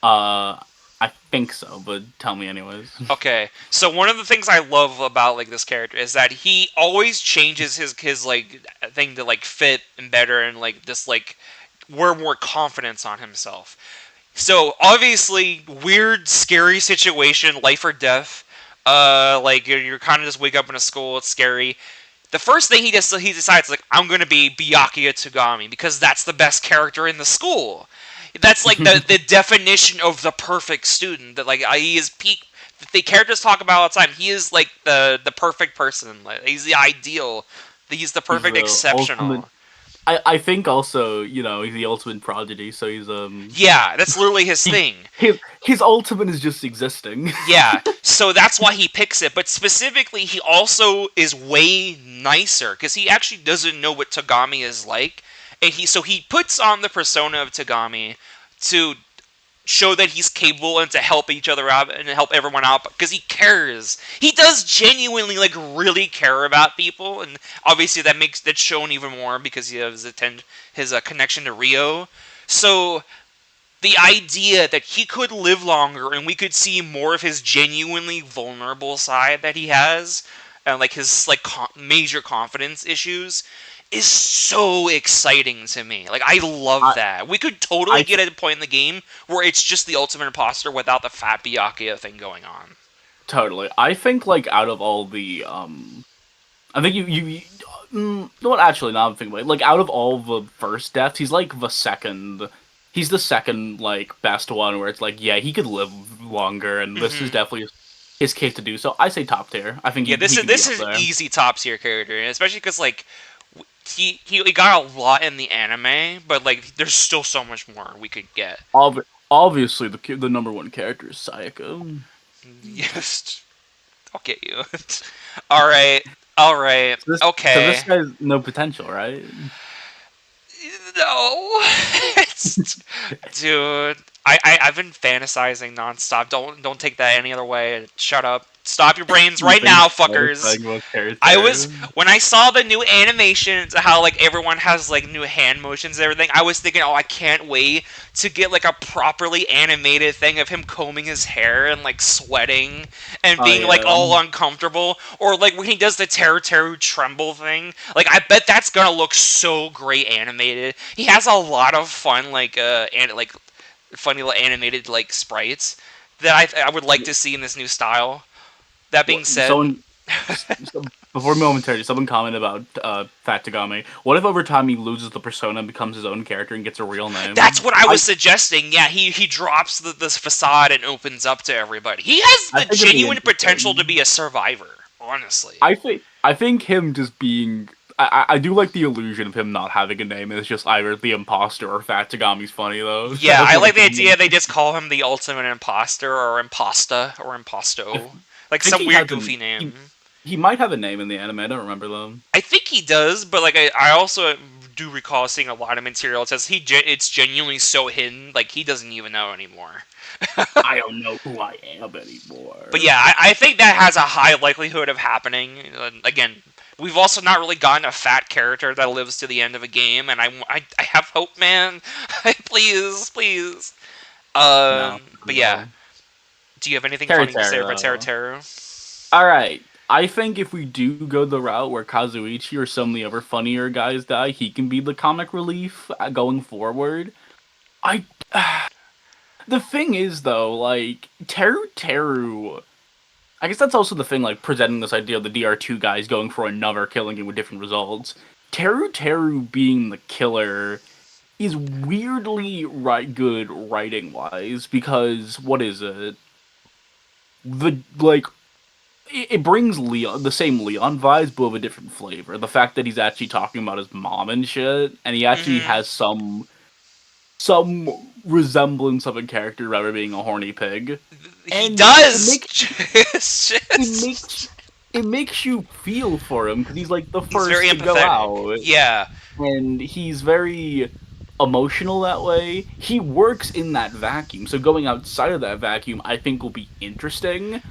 Uh, I think so, but tell me anyways. Okay, so one of the things I love about like this character is that he always changes his like thing to like fit and better and like just like wear more confidence on himself. So obviously, weird, scary situation, life or death. Like you're kind of just wake up in a school, it's scary. The first thing he decides like I'm gonna be Byakuya Tsugami because that's the best character in the school. That's like the definition of the perfect student. That like he is peak. The characters talk about all the time. He is like the perfect person. Like, he's the ideal. He's the He's perfect the ultimate. exceptional. I think also, he's the ultimate prodigy, so he's Yeah, that's literally his he, thing. his ultimate is just existing. Yeah, so that's why he picks it. But specifically, he also is way nicer because he actually doesn't know what Tagami is like, and he puts on the persona of Tagami to show that he's capable and to help each other out and help everyone out because he cares. He does genuinely like really care about people, and obviously that's shown even more because he has his connection to Rio. So the idea that he could live longer and we could see more of his genuinely vulnerable side that he has and like his like major confidence issues is so exciting to me. Like I love I, that. We could totally I get at a point in the game where it's just the ultimate imposter without the fat Byakuya thing going on. totally. I think like out of all the I think no, actually, now I'm thinking about it. Like out of all the first deaths, he's like the second. He's the second like best one where it's like, yeah, he could live longer, and this is Mm-hmm. definitely his case to do so. I say top tier. I think Yeah, he can be this up is there. easy top tier character, and especially because like he got a lot in the anime, but like there's still so much more we could get. Obviously, the number one character is Sayaka. Yes, I'll get you. All right, all right, So this okay. guy's no potential, right? No, dude. I've been fantasizing nonstop. Don't take that any other way. Shut up. Stop your brains You've right been now, fuckers. satisfying with I character. was when I saw the new animations, how like everyone has like new hand motions and everything. I was thinking, oh, I can't wait to get like a properly animated thing of him combing his hair and like sweating and Oh being like yeah. all uncomfortable, or like when he does the Teru Teru tremble thing. Like I bet that's gonna look so great animated. He has a lot of fun and like funny little animated like sprites that I would like to see in this new style. That being said, Someone before momentarily, someone commented about Fat Tagami. What if over time he loses the persona and becomes his own character and gets a real name? that's what I was suggesting. Yeah, he drops this facade and opens up to everybody. He has I the think it'd be genuine potential to interesting. be a survivor, honestly. I think him just being. I do like the illusion of him not having a name. It's just either the imposter or Fat Tagami's funny though. Yeah, I like the idea they just call him the ultimate imposter or imposta or imposto. Like I think some he weird has goofy he, name. he might have a name in the anime. I don't remember though. I think he does, but like I also do recall seeing a lot of material. It says it's genuinely so hidden, like he doesn't even know anymore. I don't know who I am anymore. But yeah, I think that has a high likelihood of happening. Again, we've also not really gotten a fat character that lives to the end of a game, and I have hope, man. Please, please. No, But yeah, no. do you have anything Teru funny to say Teru about Teru though. Teru? All right. I think if we do go the route where Kazuichi or some of the other funnier guys die, he can be the comic relief going forward. I. The thing is, though, like Teru Teru. I guess that's also the thing, like presenting this idea of the DR2 guys going for another killing game with different results. Teru Teru being the killer is weirdly good writing wise because what is it? The like it brings Leon the same Leon vibes, but with a different flavor. The fact that he's actually talking about his mom and shit, and he actually Hmm. has some resemblance of a character rather than being a horny pig, He and does. it makes it makes you feel for him because he's like the He's very first to go empathetic. out, Yeah. and he's very emotional that way. He works in that vacuum, so going outside of that vacuum, I think will be interesting.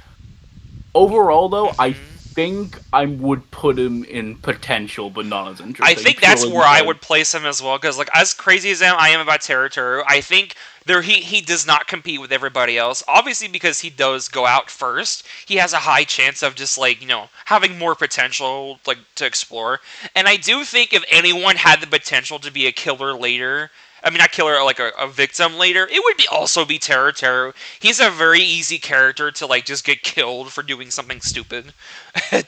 Overall, though, I Hmm. think I would put him in potential, but not as I interesting, think that's purely where I because would place him as well, because like as crazy as I am about Terutoru, I think he does not compete with everybody else. Obviously, because he does go out first, he has a high chance of just like having more potential like to explore. And I do think if anyone had the potential to be a killer later. I mean, not killer, like a victim later. It would also be Terutoru. He's a very easy character to like just get killed for doing something stupid.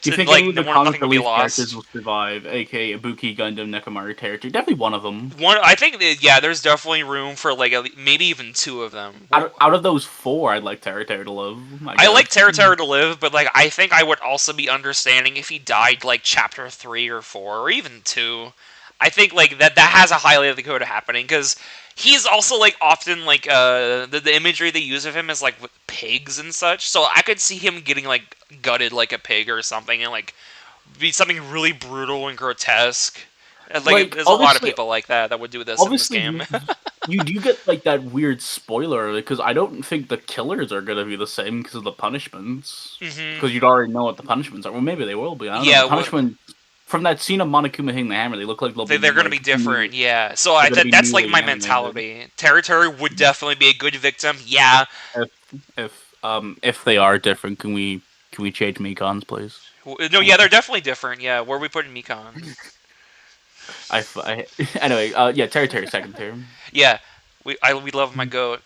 you To, think any like of the nothing comic would be relief characters lost. will survive, aka Ibuki, Gundam, Nekomaru, Territory. Definitely one of them. One, I think that, yeah, there's definitely room for like maybe even two of them. Out of those four, I'd like Territory to live, I I like guess. Terutoru to live, but like I think I would also be understanding if he died like chapter 3 or 4 or even 2. I think like that has a high likelihood of happening because he's also like often like the imagery they use of him is like with pigs and such. So I could see him getting like gutted like a pig or something and like be something really brutal and grotesque. And, like Like, there's a lot of people like that would do this in this obviously, game. you do get like that weird spoiler because I don't think the killers are gonna be the same because of the punishments. Hmm. Because you'd already know what the punishments are. Well, maybe they will be. I don't know. The Yeah, punishment from that scene of Monokuma hitting the hammer, they look like they'll they're be going to be like different. new. Yeah, so They're gonna be that's like newly my animated. mentality. Territory would definitely be a good victim. Yeah. If if they are different, can we change Mekons, please? No, yeah, Thank they're you. definitely different. Yeah, where are we putting Mekon? I anyway. Yeah, Terry second tier. Yeah, we love my goat.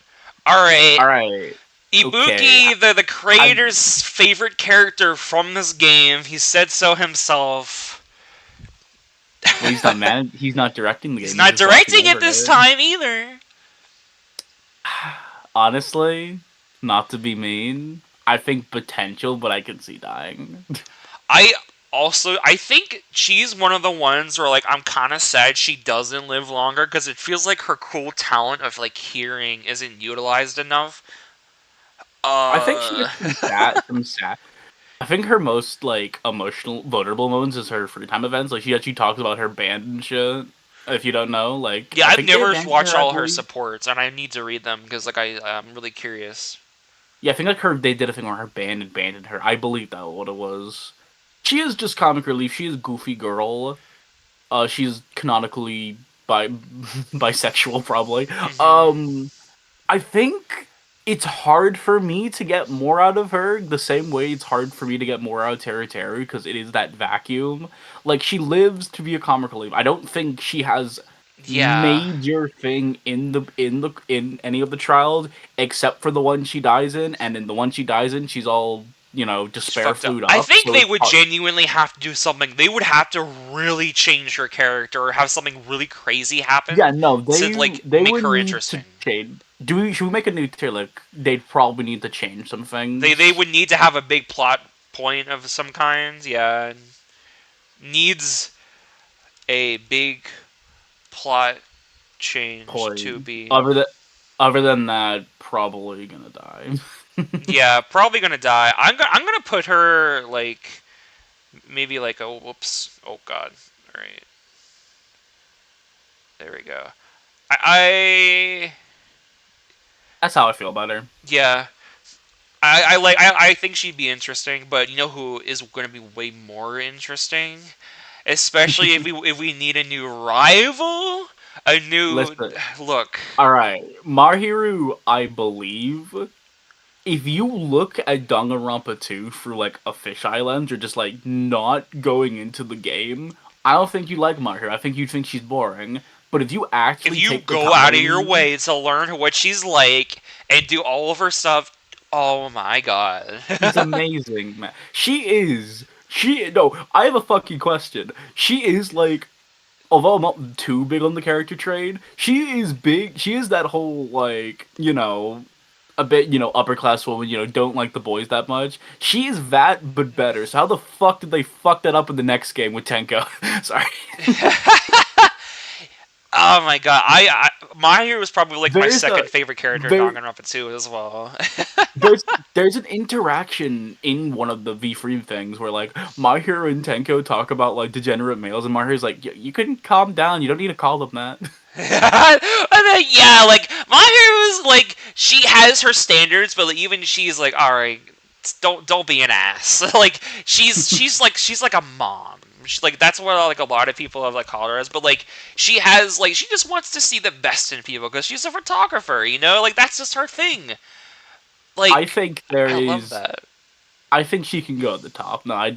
All right, All right. Okay. Ibuki, the I, creator's favorite character from this game. He said so himself. well, he's not man. He's not directing the He's game. He's not just watching directing it over this it. time either. Honestly, not to be mean, I think potential, but I can see dying. I I think she's one of the ones where like I'm kind of sad she doesn't live longer because it feels like her cool talent of like hearing isn't utilized enough. I think she Uh, gets some sad. I think her most like emotional, vulnerable moments is her free time events. Like she actually talks about her band and shit. If you don't know, like yeah, I I've think they never abandoned watched her, I all her believe. supports, and I need to read them because like I'm really curious. Yeah, I think like her they did a thing where her band abandoned her. I believe that was what it was. She is just comic relief. She is goofy girl. She's canonically bisexual, probably. Hmm. I think it's hard for me to get more out of her the same way it's hard for me to get more out of Terry Terry because it is that vacuum. Like she lives to be a comic relief. I don't think she has Yeah, major thing in any of the trials except for the one she dies in, and in the one she dies in, she's all she's despair fucked up. flued I up. think So they it's would hard. genuinely have to do something. They would have to really change her character or have something really crazy Yeah, happen no, to like they make would her need to interesting. change. Should we make a new tier? Like they'd probably need to change some They things. would need to have a big plot point of some kind. Yeah, needs a big plot change to Point. be. Other than that, probably gonna die. Yeah, probably gonna die. I'm gonna put her like maybe like a whoops. Oh god. All right, there we go. I That's how I feel about her. yeah. I think she'd be interesting, but you know who is going to be way more interesting, especially if we need a new rival, a new Listen, look. all right, Mahiru. I believe if you look at Danganronpa 2 through like a fisheye lens, or just like not going into the game, I don't think you like Mahiru. I think you think she's boring. But if you If actually you take the go out of your time, way to learn what she's like and do all of her stuff, oh my god. she's amazing, man. She is. She no. I have a fucking question. She is like although I'm not too big on the character trait, she is big. She is that whole like a bit upper class woman. Don't like the boys that much. She is that, but better. So how the fuck did they fuck that up in the next game with Tenko? Sorry. Oh my god, Mahiru was probably like my There's a second favorite character in there Danganronpa 2 as well. there's an interaction in one of the V Free things where like Mahiru and Tenko talk about like degenerate males, and Mahiru's like, you couldn't calm down. You don't need to call them that. And then, yeah, like Mahiru's like she has her standards, but like, even she's like, all right, don't be an ass. Like she's like a mom. She's like that's what like a lot of people have like called her as, but like she has like she just wants to see the best in people because she's a photographer, you know, like that's just her thing. I Like think there I love is. that. I think she can go at the top. No, I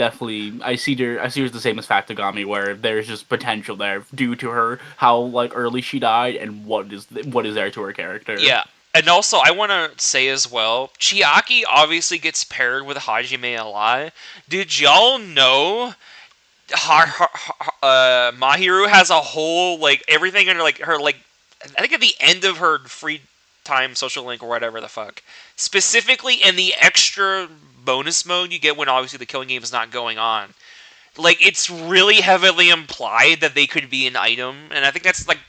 see her as the same as Factogami, where there's just potential there due to her how like early she died and what is there to her character. Yeah. And also, I want to say as well, Chiaki obviously gets paired with Hajime a lot. Did y'all know Mahiru has a whole like everything under like her like I think at the end of her free time social link or whatever the fuck. Specifically in the extra bonus mode you get when obviously the killing game is not going on. Like it's really heavily implied that they could be an item, and I think that's like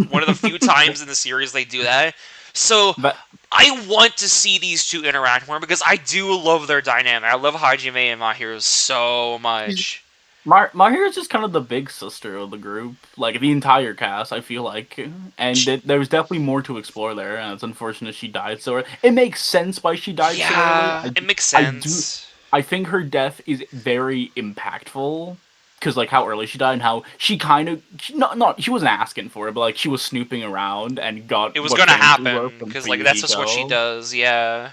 one of the few times in the series they do that. So But I want to see these two interact more because I do love their dynamic. I love Hajime and Mahiru so much. Mahiru's just kind of the big sister of the group, like the entire cast. I feel like, and there was definitely more to explore there. And it's unfortunate she died so early. It makes sense why she died so early. Yeah, it makes I do. sense. I think her death is very impactful because like how early she died and how she kind of not she wasn't asking for it, but like she was snooping around and got It was what gonna came to her happen from because like that's just what she Hiyoko. does. Yeah.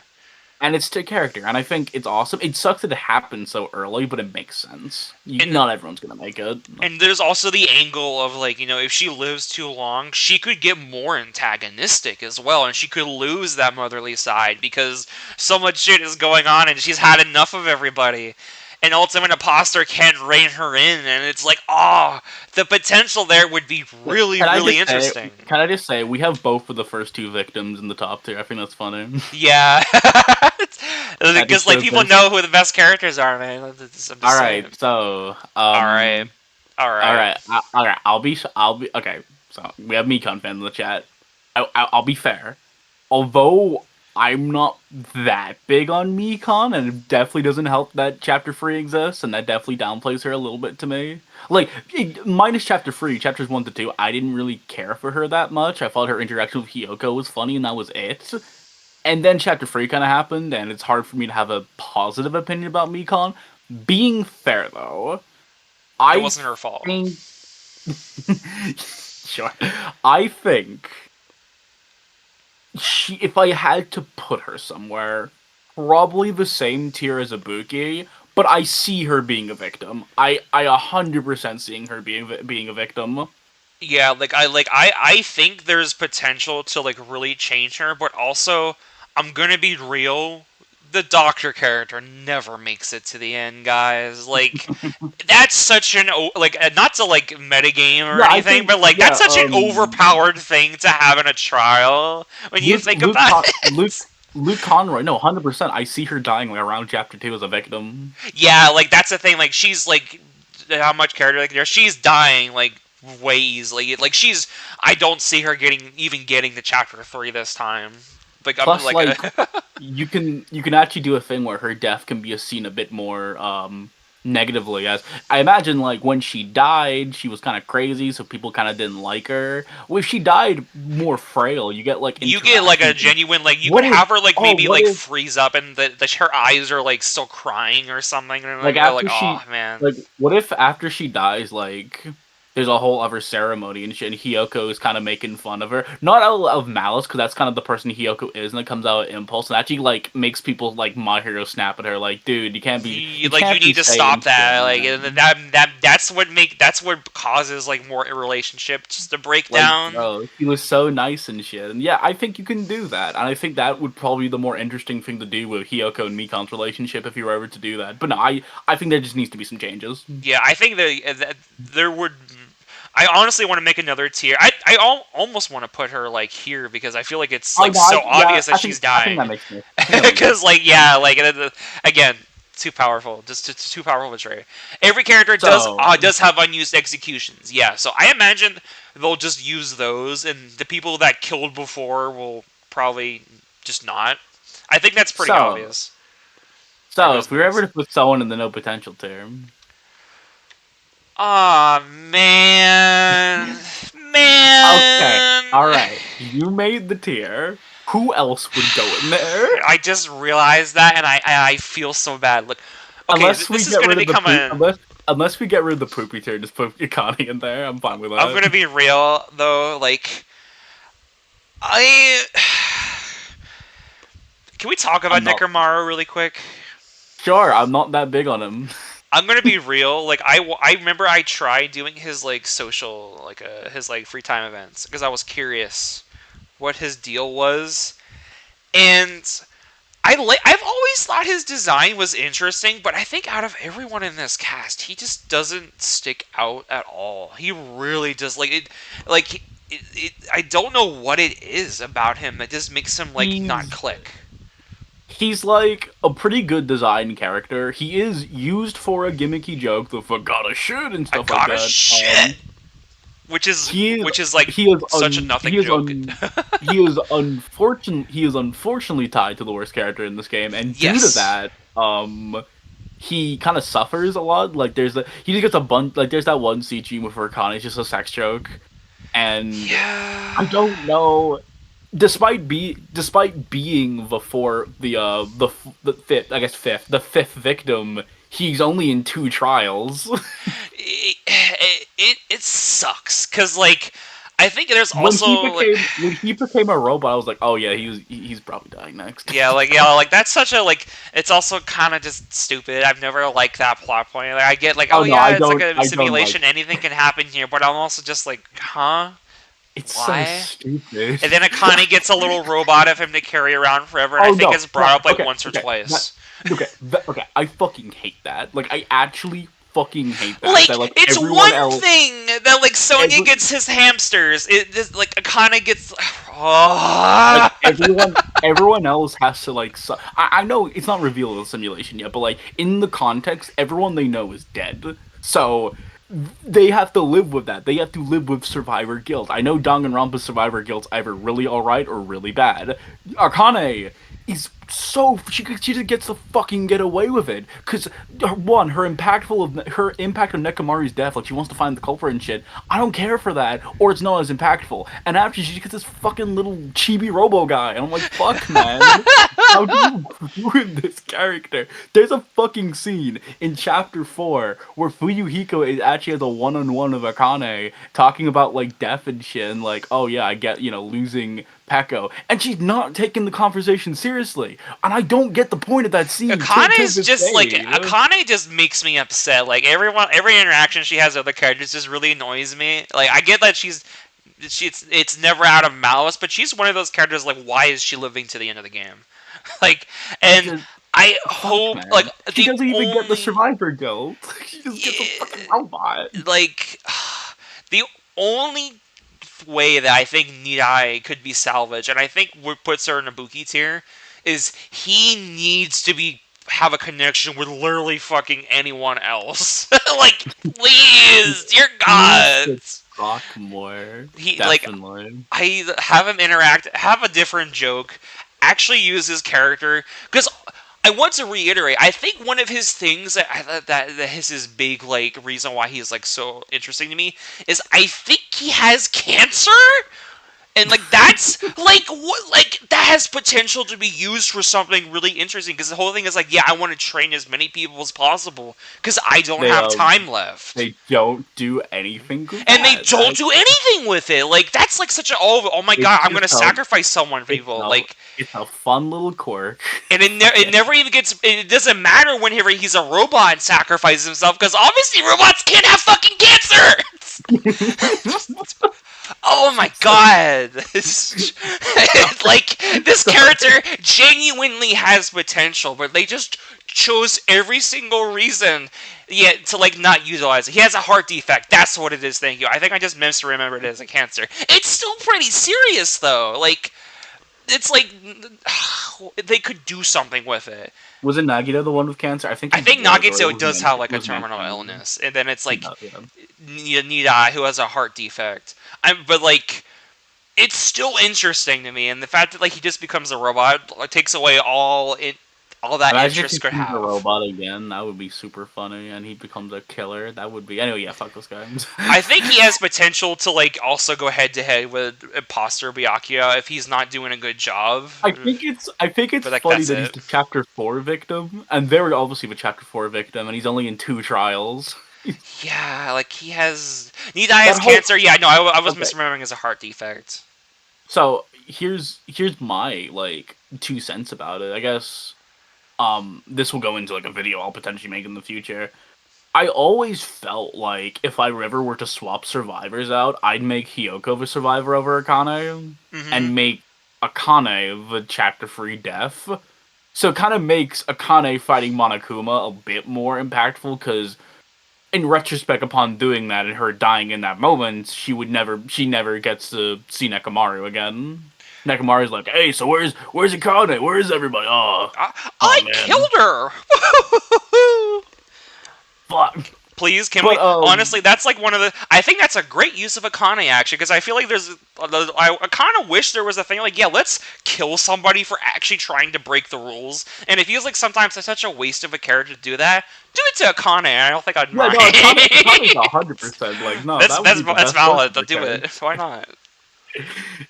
And it's to character, and I think it's awesome. It sucks that it happened so early, but it makes sense. And Not everyone's gonna make it. And there's also the angle of like, you know, if she lives too long, she could get more antagonistic as well, and she could lose that motherly side because so much shit is going on and she's had enough of everybody. And Ultimate Imposter can't rein her in, and it's like, oh, the potential there would be really, Can I really just say? interesting. Can I just say we have both of the first two victims in the top tier? I think that's funny. Yeah. That Because just like shows people us. know who the best characters are, man. I'm just All saying. right, so All right. All all right. right, all right. I'll be okay. So we have Mekon fans in the chat. I'll be fair. Although I'm not that big on Mekon, and it definitely doesn't help that Chapter 3 exists, and that definitely downplays her a little bit to me. Like, minus Chapter 3, Chapters 1 to 2, I didn't really care for her that much. I thought her interaction with Hiyoko was funny, and that was it. And then Chapter 3 kind of happened, and it's hard for me to have a positive opinion about Mekon. Being fair, though, It I wasn't her fault. think... Sure. I think if I had to put her somewhere, probably the same tier as Ibuki, but I see her being a victim. I 100% seeing her being a victim. Yeah, I think there's potential to like really change her, but also I'm gonna be real. The doctor character never makes it to the end, guys. Like that's such an like not to like metagame or Yeah, I anything, think but like that's yeah. such an overpowered thing to have in a trial when you think about it. Luke Conroy. No, 100%. I see her dying like around chapter 2 as a victim. Yeah, like that's the thing. Like she's like how much character like there she's dying like way easily. Like she's I don't see her getting to chapter 3 this time. Like I'm Plus, like like you can actually do a thing where her death can be seen a bit more negatively. As I imagine, like when she died, she was kind of crazy, so people kind of didn't like her. Well, if she died more frail, you get like you get like a interactions. genuine like you What could if? have her like Oh, maybe what like if? freeze up and her eyes are like still crying or something and Like like after oh she, man. like what if after she dies, like there's a whole other ceremony and shit, and Hiyoko is kind of making fun of her, not out of malice, because that's kind of the person Hiyoko is, and it comes out of impulse, and actually like makes people like Mahiru snap at her, like, dude, you can't be, you Like can't you be need to saying stop shit, that like man. and that's what causes like more relationships to break Like, down. bro, he was so nice and shit, and yeah, I think you can do that, and I think that would probably be the more interesting thing to do with Hiyoko and Mikon's relationship if you were ever to do that. But no, I think there just needs to be some changes. Yeah, I think that there would I honestly want to make another tier. Almost want to put her like here because I feel like it's Oh, like no, so yeah, obvious that she's I think that dying. makes sense. I think that makes sense. Because like yeah, like again, too powerful, just too powerful to betray. Every character So, does have unused executions. Yeah, so I imagine they'll just use those, and the people that killed before will probably just not. I think that's pretty so, obvious. Or so, who's if we were ever next? to put someone in the no potential term, Aw, man. okay, Man. all right, you made the tier. Who else would go in there? I just realized that, and I feel so bad. Look, okay, Unless we this is get gonna rid of the become poop, a. unless we get rid of the poopy tier, just put Ikani in there. I'm fine with I'm that. gonna be real though. Like, I. Can we talk about I'm not Nekomaru really quick? sure. I'm not that big on him. I'm gonna be real. Like, I remember I tried doing his like social, like his like free time events because I was curious what his deal was, and I've always thought his design was interesting, but I think out of everyone in this cast, he just doesn't stick out at all. He really just I don't know what it is about him that just makes him like not He's click. he's like a pretty good design character. He is used for a gimmicky joke, the forgot a shit and I stuff like got a that. shit, which He is like he is such a nothing he is joke. he is unfortunately tied to the worst character in this game, and due to Yes. that, he kind of suffers a lot. Like he just gets a bunch, like there's that one CG with Akane, it's just a sex joke, and I Yeah. don't know. Despite being the fifth victim, he's only in 2 trials. It sucks because like I think there's when also he like became a robot, I was like, oh yeah, he's probably dying next. yeah, like that's such a like. It's also kind of just stupid. I've never liked that plot point. Like I get like, Oh oh no, yeah, it's like a I don't like. simulation. Anything can happen here, but I'm also just like, huh, It's so why? stupid. And then Akane gets a little robot of him to carry around forever, and I Oh think no, it's brought up like okay, once or okay, twice. okay. I fucking hate that. Like, I actually fucking hate that. Like That like it's everyone one else, thing that like Sonya every, gets his hamsters. It this, like Akane gets. like Oh. everyone else has to like. I know it's not revealed in the simulation yet, but like in the context, everyone they know is dead. So they have to live with that. They have to live with survivor guilt. I know Danganronpa's survivor guilt's either really alright or really bad. Akane is so she just gets to fucking get away with it because one her impact on Nekomaru's death, like she wants to find the culprit and shit. I don't care for that, or it's not as impactful. And after she gets this fucking little chibi robo guy, and I'm like, fuck man, how do you ruin this character? There's a fucking scene in chapter 4 where Fuyuhiko is actually has a one-on-one of Akane talking about like death and shit, and like, oh yeah, I get losing Pekko, and she's not taking the conversation seriously, and I don't get the point of that scene. Akane's just like Akane just makes me upset. Like every interaction she has with other characters just really annoys me. Like I get that it's never out of malice, but she's one of those characters. Like why is she living to the end of the game? Like and I hope man. like She the doesn't even get the only survivor guild. She just gets a fucking robot. like the only way that I think Nidai could be salvaged, and I think what puts her in a Buki tier, is he needs to have a connection with literally fucking anyone else. Like, please, dear God. Talk more. He Definitely. like I have him interact, have a different joke, actually use his character because I want to reiterate. I think one of his things that is his big like reason why he's like so interesting to me is I think he has cancer. And like that's like what like that has potential to be used for something really interesting because the whole thing is like, yeah, I want to train as many people as possible because I don't have time left. They don't do anything with and that. They don't do anything with it. Like that's like such a oh my god, I'm gonna sacrifice someone for people. Like it's a fun little quirk. And it never even gets. It doesn't matter when he's a robot and sacrifices himself because obviously robots can't have fucking cancer. Oh my god! Like, this character genuinely has potential, but they just chose every single reason yet to, like, not utilize it. He has a heart defect. That's what it is, thank you. I think I just misremembered it as a cancer. It's still pretty serious, though. Like, it's like, they could do something with it. Was it Nagito the one with cancer? I think I he think was, or it Nagito was does meant. have, It like, a was terminal mentioned. illness, and then it's, He like, does, yeah. Nidai, who has a heart defect. But, like, it's still interesting to me, and the fact that, like, he just becomes a robot, like, takes away all that Imagine if he interest could becomes a have. robot again. That would be super funny, and he becomes a killer. That would be anyway. Yeah, fuck those guys. I think he has potential to, like, also go head to head with Imposter Byakuya if he's not doing a good job. I think it's But, like, funny that's that he's it. the chapter 4 victim, and very obviously the chapter 4 victim, and he's only in 2 trials. Yeah, like, he has... Nidai has That whole cancer. Yeah, no, I was okay. misremembering as a heart defect. So here's my like 2 cents about it. I guess this will go into like a video I'll potentially make in the future. I always felt like if I ever were to swap survivors out, I'd make Hiyoko the survivor over Akane, Mm-hmm. and make Akane the chapter 3 death. So it kind of makes Akane fighting Monokuma a bit more impactful, because in retrospect, upon doing that and her dying in that moment, she never gets to see Nekomaru again. Nekomaru's like, hey, so where's Akane? Where's everybody? Oh I man, killed her! fuck. Please, can But we? Honestly, that's like one of the. I think that's a great use of Akane, actually, because I feel like there's. I kind of wish there was a thing like, yeah, let's kill somebody for actually trying to break the rules. And it feels like sometimes it's such a waste of a character to do that. Do it to Akane, and I don't think I'd yeah, mind. no, Akane's 100% like, no, that's that would that's be the that's best choice valid. for Do character. it. Why not?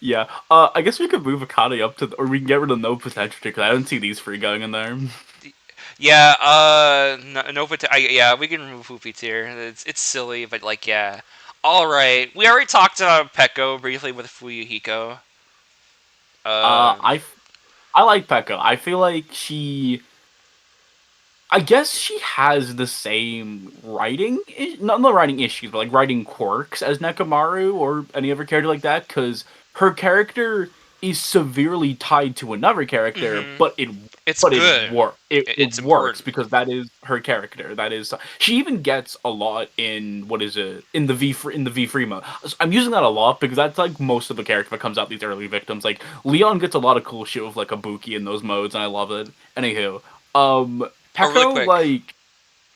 Yeah, I guess we could move Akane up to, or we can get rid of no potential because I don't see these 3 going in there. Yeah. No, yeah, we can remove Hoopy tier. It's silly, but like, yeah. All right. We already talked about Pekko briefly with Fuyuhiko. Uh, Uh, I I like Pekka. I feel like I guess she has the same not the writing issues, but like writing quirks as Nekomaru or any other character like that, because her character is severely tied to another character, mm-hmm. but it It's but it good. work it, it It's works important. because that is her character. That is, she even gets a lot in, what is it, in the V free mode. I'm using that a lot because that's like most of the character that comes out these early victims. Like Leon gets a lot of cool shit with like Ibuki in those modes, and I love it. Anywho, Oh, really Pekko, quick. like,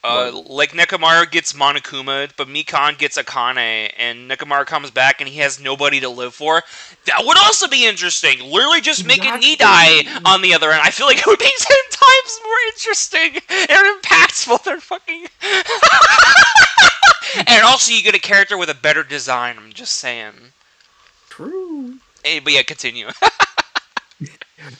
what? Like Nekomaru gets Monokuma, but Mikan gets Akane, and Nekomaru comes back and he has nobody to live for. That would also be interesting. Literally just making Nidai Exactly. on the other end. I feel like it would be 10 times more interesting and impactful than fucking. And also, you get a character with a better design. I'm just saying. True. But yeah, continue.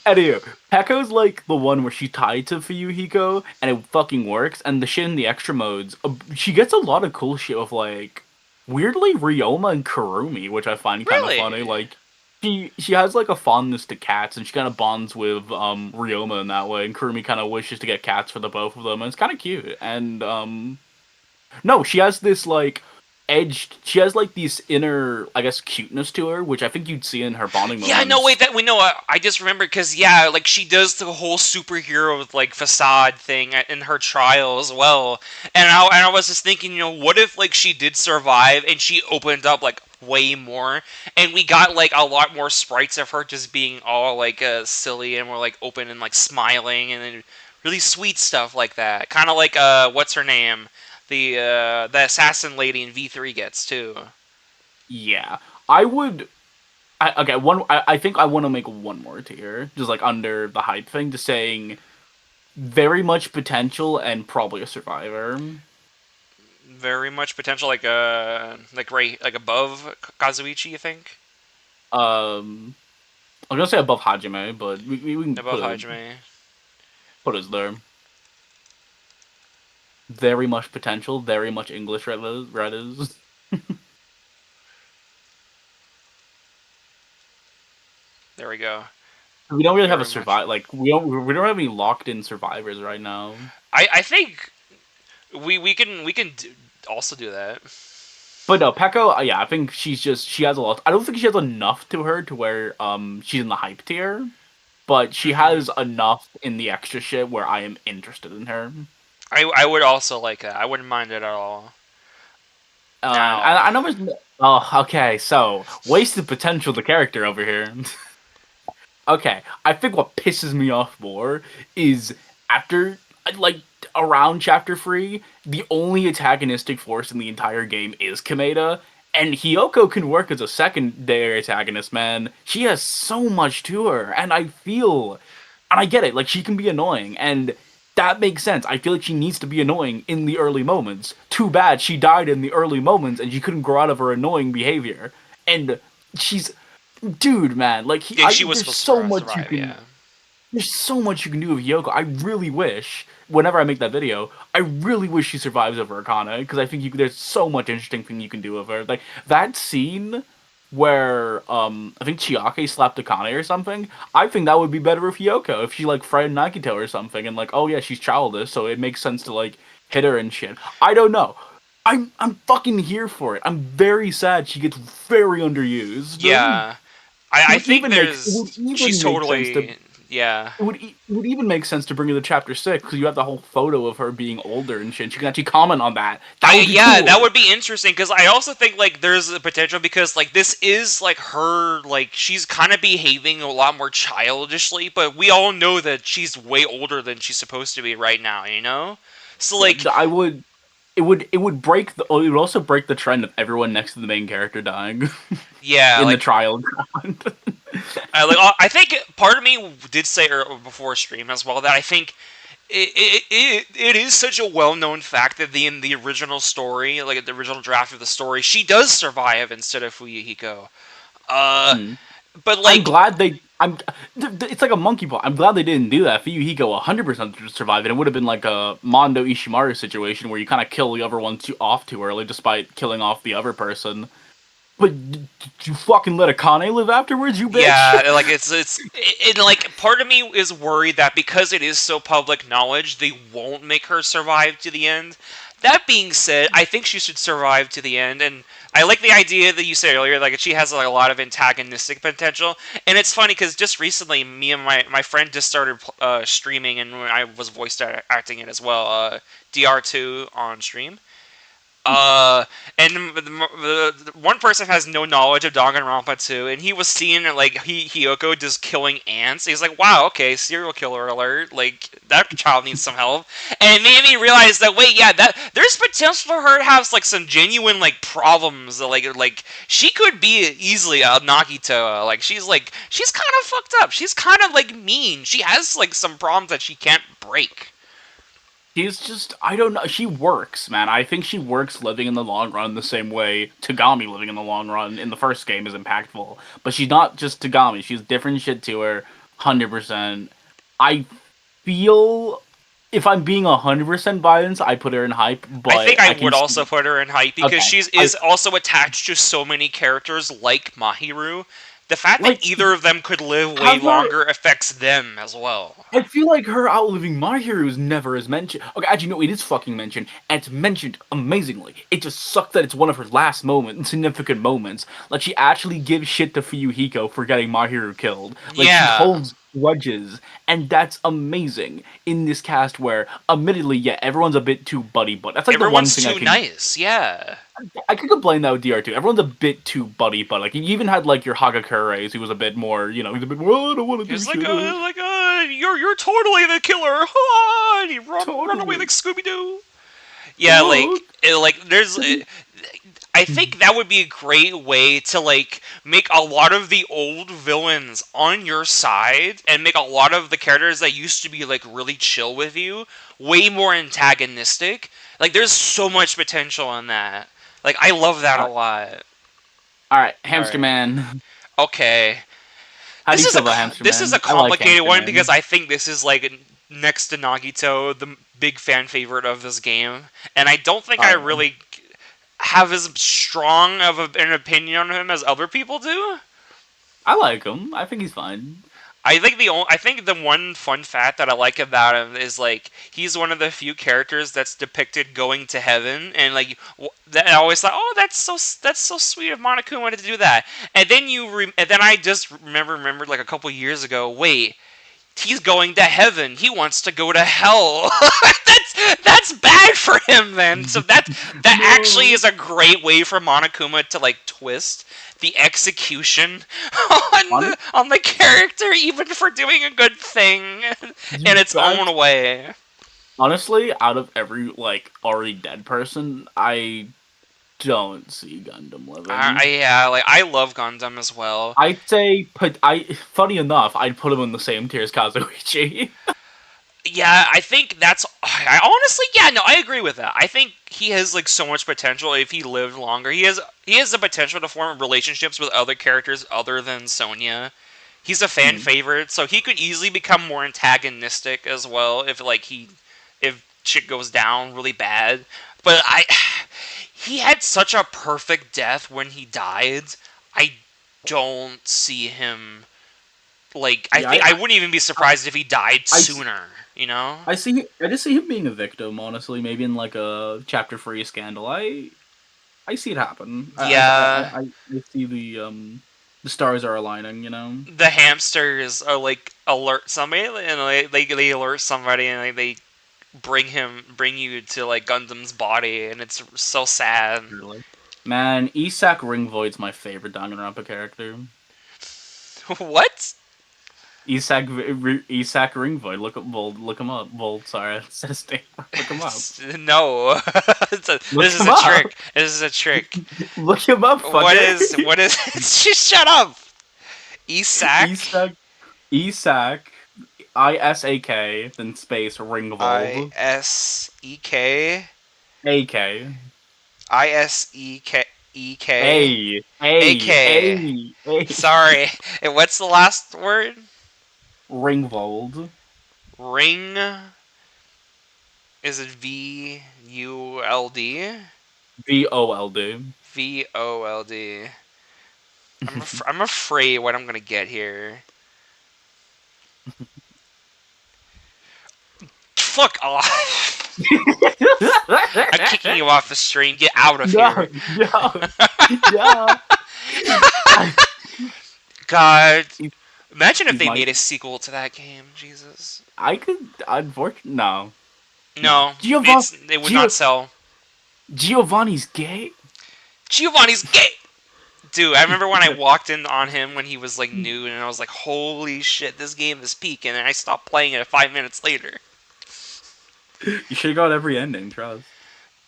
Anyway, Pekko's like the one where she's tied to Fuyuhiko, and it fucking works. And the shit in the extra modes, she gets a lot of cool shit with like, weirdly, Ryoma and Kurumi, which I find kind of funny. Really? Like, she has like a fondness to cats, and she kind of bonds with Ryoma in that way. And Kurumi kind of wishes to get cats for the both of them, and it's kind of cute. And no, she has this like edged. She has like this inner, I guess, cuteness to her, which I think you'd see in her bonding Yeah, no, moments. wait, that we know. I just remembered because yeah, like she does the whole superhero like facade thing in her trial as well. And I was just thinking, what if like she did survive and she opened up like way more, and we got like a lot more sprites of her just being all like silly and more like open and like smiling and then really sweet stuff like that. Kind of like what's her name, the assassin lady in V3 gets too. Yeah, I would. Okay, one. I think I want to make one more tier, just like under the hype thing, just saying very much potential and probably a survivor. Very much potential, like right, like above Kazuichi, you think? Um, I'm gonna say above Hajime, but we can Above Hajime. put us there. Very much potential, very much English writers. There we go. We don't really have a Very much. survive. Like we don't have any locked in survivors right now. I think we can also do that. But no, Pekko, yeah, I think she has a lot. I don't think she has enough to her to where she's in the hype tier, but she Hmm. has enough in the extra shit where I am interested in her. I would also like that. I wouldn't mind it at all. And Now, I know there's. Oh, okay. So wasted potential, the character over here. Okay, I think what pisses me off more is after like around chapter 3, the only antagonistic force in the entire game is Kameda, and Hiyoko can work as a secondary antagonist, man. She has so much to her, and I get it, like she can be annoying, and that makes sense. I feel like she needs to be annoying in the early moments. Too bad she died in the early moments and she couldn't grow out of her annoying behavior. And she's dude, man, like yeah, she was supposed to survive. Yeah. there's so much you can do with Yoko. I really wish, whenever I make that video, I really wish she survives over Akane because I think there's so much interesting thing you can do with her. Like that scene where I think Chiake slapped Akane or something. I think that would be better with Yoko if she like frightened Nagito or something and like, oh yeah, she's childish, so it makes sense to like hit her and shit. I don't know. I'm fucking here for it. I'm very sad she gets very underused. Yeah. It I would think even make it would there's. She's even make sense to totally. Yeah. it would even make sense to bring her to chapter 6 because you have the whole photo of her being older and shit. She can actually comment on that. That would be Yeah, that cool. would be interesting because I also think like there's a potential because like this is like her like she's kind of behaving a lot more childishly, but we all know that she's way older than she's supposed to be right now, you know? So Yeah, like I would. It would break the. Oh, it would also break the trend of everyone next to the main character dying yeah, in the like trial ground. I think part of me did say before stream as well that I think it is such a well-known fact that in the original story, like the original draft of the story, she does survive instead of Fuyuhiko. Uh, Hmm. but I'm like, glad they. It's like a monkey paw. I'm glad they didn't do that. Fuyuhiko 100% survived, and it would have been like a Mondo Ishimaru situation where you kind of kill the other one off too early, despite killing off the other person. But did you fucking let Akane live afterwards, you bitch? yeah, like like part of me is worried that because it is so public knowledge, they won't make her survive to the end. That being said, I think she should survive to the end, and I like the idea that you said earlier, like she has like a lot of antagonistic potential. And it's funny because just recently, me and my friend just started streaming, and I was voice acting it as well. DR2 on stream. Uh, and the one person has no knowledge of Danganronpa 2, and he was seeing like Hiyoko just killing ants. He's like, "Wow, okay, serial killer alert! Like that child needs some help." And it made me realize that wait, yeah, that there's potential for her to have like some genuine like problems. Like she could be easily a Nagito. She's kind of fucked up. She's kind of like mean. She has like some problems that she can't break. She's just, I don't know. She works, man. I think she works living in the long run the same way Tagami living in the long run in the first game is impactful. But she's not just Tagami. She's different shit to her, 100%. I feel, if I'm being 100% biased, I put her in hype, I but think I I can would also see. put her in hype because Okay. she is also attached to so many characters like Mahiru. The fact that Like, either of them could live way have her. longer affects them as well. I feel like her outliving my hero is never as mentioned. Okay, actually, no, it is fucking mentioned, and it's mentioned amazingly. It just sucks that it's one of her last significant moments. Like, she actually gives shit to Fuyuhiko for getting my hero killed. Like, she Yeah. holds grudges, and that's amazing in this cast where, admittedly, yeah, everyone's a bit too buddy, but that's like the one Everyone's thing too nice, yeah. I could complain that with DR2. Everyone's a bit too buddy, but like you even had like your Hagakure's who was a bit more, he's a bit more. Oh, I don't want to do He's shit. you're totally the killer. Ah, and he run away like Totally. Scooby Doo. Yeah, Look. there's. I think that would be a great way to like make a lot of the old villains on your side and make a lot of the characters that used to be like really chill with you way more antagonistic. Like there's so much potential in that. Like I love that a lot. All right, All Hamster right. Man. Okay. How do you feel about Hamster This is a Man? I like complicated Hamster one because Man. I think this is like next to Nagito, the big fan favorite of this game, and I don't think Oh I yeah, really have as strong of an opinion on him as other people do. I like him. I think he's fine. I think the one fun fact that I like about him is like he's one of the few characters that's depicted going to heaven, and like that I always thought, oh, that's so sweet of Monokuma to do that. And then and then I just remembered like a couple years ago, wait, he's going to heaven. He wants to go to hell. That's bad for him then. So that actually No. is a great way for Monokuma to like twist the execution Hon- on the character, even for doing a good thing in its That's own way. honestly, out of every like already dead person, I don't see Gundam living. Yeah, like I love Gundam as well. I'd say funny enough, I'd put him in the same tier as Kazuichi. Yeah, I think that's. I honestly, yeah, no, I agree with that. I think he has like so much potential if he lived longer. He has the potential to form relationships with other characters other than Sonya. He's a fan Hmm. favorite, so he could easily become more antagonistic as well if if shit goes down really bad. But he had such a perfect death when he died. I don't see him like Yeah, I wouldn't even be I, surprised if he died I, sooner, you know? I just see him being a victim. Honestly, maybe in like a chapter 3 scandal. I see it happen. Yeah, I see the stars are aligning. You know. the hamsters are like alert somebody, and they alert somebody, and they bring you to like Gundam's body, and it's so sad. Really. Man, Isak Ringvoid's my favorite Danganronpa character. What? Isak Ringvoid. Look up Bold. Look him up. Bold. Sorry, it says name. Look him up. No, Look this is him a up. trick. This is a trick. Look him up, fucker. What is? Just shut up. Isak. Isak. Isak. Isak. Then space Ringvold. Isek. AK. Isek. A. AK. A. Sorry. And what's the last word? Ringvold. Ring. Is it VULD? VOLD. VOLD. I'm afraid what I'm gonna get here. Fuck off! I'm kicking you off the stream. Get out of No, here. no, no. God. Imagine if He's they my. made a sequel to that game. Jesus. I could. Unfortunately, no, no. No, it would not sell. Giovanni's gay. Giovanni's gay. Dude, I remember when I walked in on him when he was like new, and I was like, "Holy shit, this game is peak!" And then I stopped playing it 5 minutes later. You should have got every ending, trust.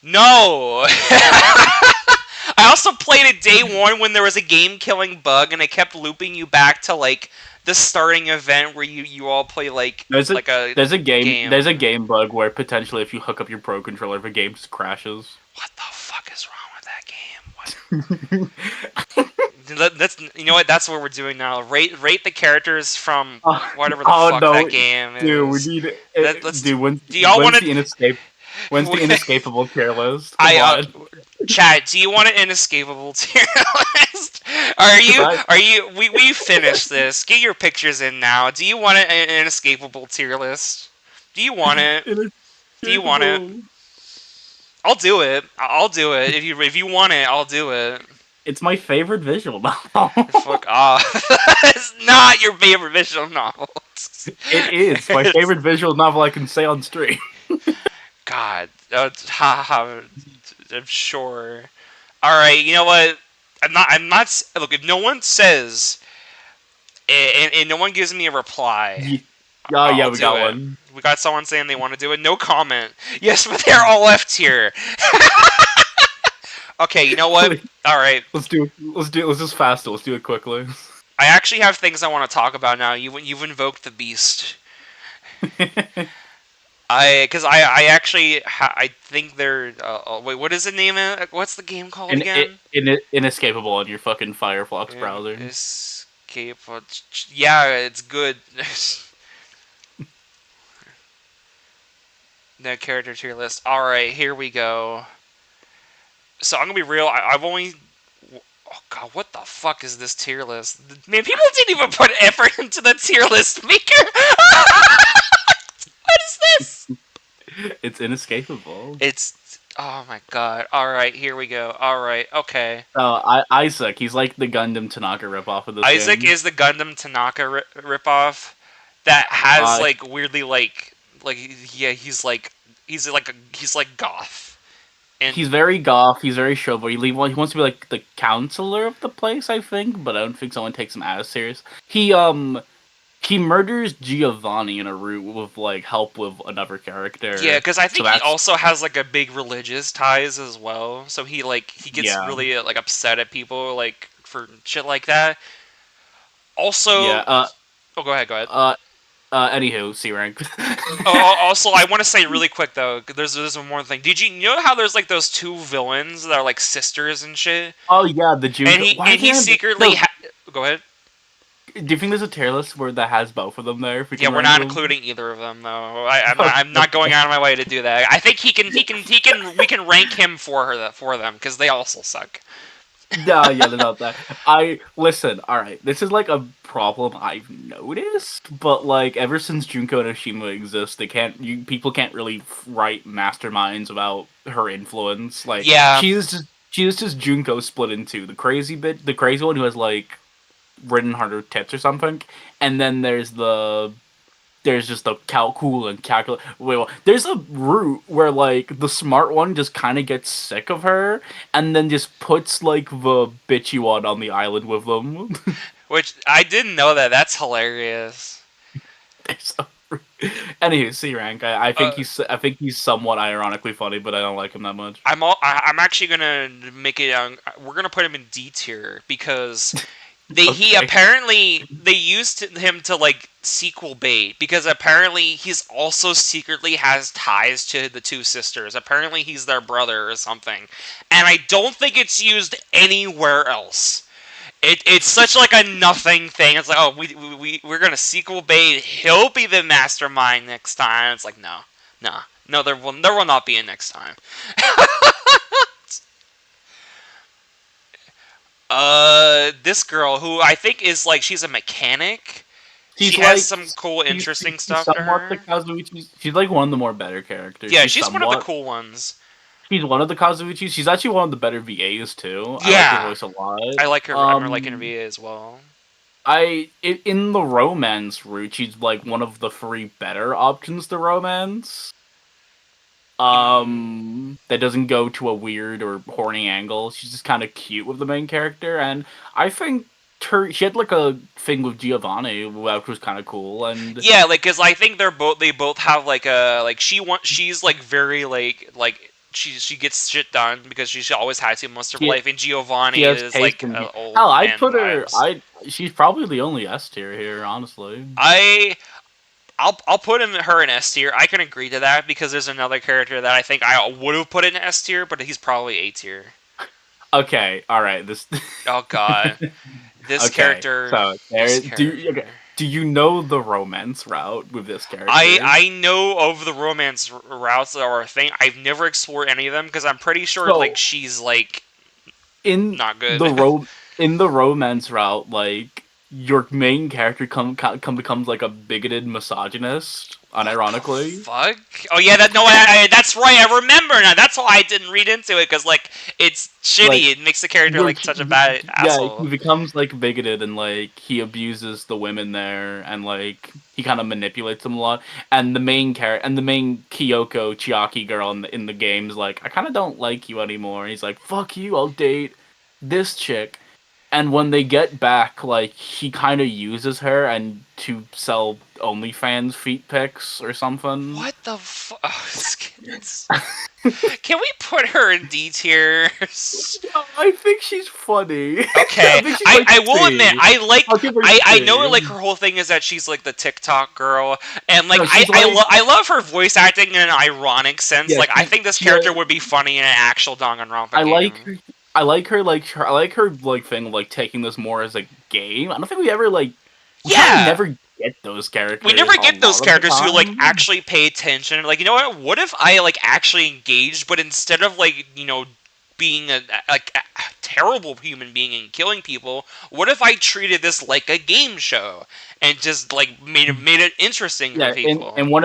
No. I also played it day one when there was a game-killing bug, and it kept looping you back to like the starting event where you all play like There's a there's a game. there's a game bug where potentially if you hook up your pro controller, the game just crashes. What the fuck is wrong with that game? What? That's you know what? That's what we're doing now. Rate the characters from whatever the fuck no, that game is. dude, we need it. Dude, do y'all want to? When's the inescapable tier list? Chad, do you want an inescapable tier list? We finished this. Get your pictures in now. Do you want an inescapable tier list? Do you want it? Do you want it? I'll do it. I'll do it. If you want it, I'll do it. It's my favorite visual novel. Fuck off. It's not your favorite visual novel. It is my favorite visual novel I can say on stream. God. I'm sure. Alright, you know what? I'm not. Look, if no one says, and no one gives me a reply. Oh, yeah, we got it. one. We got someone saying they want to do it. No comment. Yes, but they're all left here. Okay, you know what? All right. Let's just fast it. Let's do it quickly. I actually have things I want to talk about now. You've invoked the beast. I think they're wait, what is the name of it? What's the game called again? Inescapable on your fucking Firefox browser. Inescapable. Yeah, it's good. No character tier list. All right, here we go. So I'm gonna be real. I've only. Oh God, what the fuck is this tier list? Man, people didn't even put effort into the tier list maker. What is this? It's inescapable. It's. Oh my god. Alright, here we go. Alright, okay. Isaac, he's like the Gundam Tanaka ripoff of this Isaac game. is the Gundam Tanaka ripoff that has Uh, like weirdly like yeah he's like goth and he's very goth. He's very showboy. He wants to be like the counselor of the place, I think, but I don't think someone takes him as serious. He murders Giovanni in a route with like help with another character. yeah, because I So think he that's also has like a big religious ties as well. So he gets yeah, really like upset at people like for shit like that. yeah. Also, oh go ahead, go ahead. Anywho, C rank. Oh, also, I want to say really quick though, there's one more thing. Did you know how there's like those two villains that are like sisters and shit? Oh yeah, the Junko. And he secretly go ahead. Do you think there's a tier list where that has both of them there? If we Yeah, can we're rank not them? including either of them though. I'm not going out of my way to do that. I think he can we can rank him for them because they also suck. No, yeah, they're not that. Listen. All right, this is like a problem I've noticed, but like ever since Junko and Oshima exist, people can't really write masterminds without her influence. Like Yeah, she is just Junko split in two. The crazy one who has like written harder tits or something, and then there's just the cool and calculate. Wait, well, there's a route where like the smart one just kind of gets sick of her, and then just puts like the bitchy one on the island with them. which I didn't know that. That's hilarious. There's a route. Anywho, C rank. I think Uh, I think he's somewhat ironically funny, but I don't like him that much. I'm actually gonna make it. We're gonna put him in D tier because he Okay. apparently they used him to like sequel bait because apparently he's also secretly has ties to the two sisters. Apparently he's their brother or something, and I don't think it's used anywhere else. It's such like a nothing thing. It's like, oh, we're gonna sequel bait. He'll be the mastermind next time. It's like, no, there will not be a next time. This girl who I think is like she's a mechanic. She's She like has some cool, interesting she's stuff to somewhat the her. Kazuichi. She's like one of the more better characters. Yeah, she's one of the cool ones. She's one of the Kazuichis. She's actually one of the better VAs too. I like her Yeah, voice a lot. I like her. I'm liking VA as well. In the romance route, she's like one of the three better options to romance. That doesn't go to a weird or horny angle. She's just kind of cute with the main character, and I think she had like a thing with Giovanni, which was kind of cool. And Yeah, like because I think they both have like a like she's like very like she gets shit done because she always has to most of her she, life, and she Giovanni has is taste like in. old Hell, I'd man put her. vibes. She's probably the only S tier here, honestly. I'll put her in S tier. I can agree to that because there's another character that I think I would have put in S tier, but he's probably A tier. Okay, all right. This. Oh god, this Okay, character. so This okay. Do you know the romance route with this character? I know of the romance routes that are a thing. I've never explored any of them because I'm pretty sure So, like she's like in not good. in the romance route, like your main character becomes like a bigoted misogynist, unironically. Fuck. Oh yeah, that's right. I remember now. That's why I didn't read into it because like it's shitty. Like, It makes the character like such a bad yeah, asshole. he becomes like bigoted and like he abuses the women there and like he kind of manipulates them a lot. And the main Hiyoko Chiaki girl in the game's like, I kind of don't like you anymore. And he's like, fuck you, I'll date this chick. And when they get back, like he kind of uses her and to sell OnlyFans feet pics or something. What the fuck? Can we put her in D tier? I think she's funny. Okay, think she's I will funny. admit I'll give her I C. know like her whole thing is that she's like the TikTok girl and like No, she's like- I love her voice acting in an ironic sense. Yeah, Like I think this character would be funny in an actual Danganronpa game. I like her like thing like taking this more as a game. I don't think we ever like we kinda Yeah. never get those characters. We never a get those lot of the characters who like time. actually pay attention. Like, you know what if I like actually engaged, but instead of like being a terrible human being and killing people. What if I treated this like a game show and just like made it interesting for Yeah, people? in one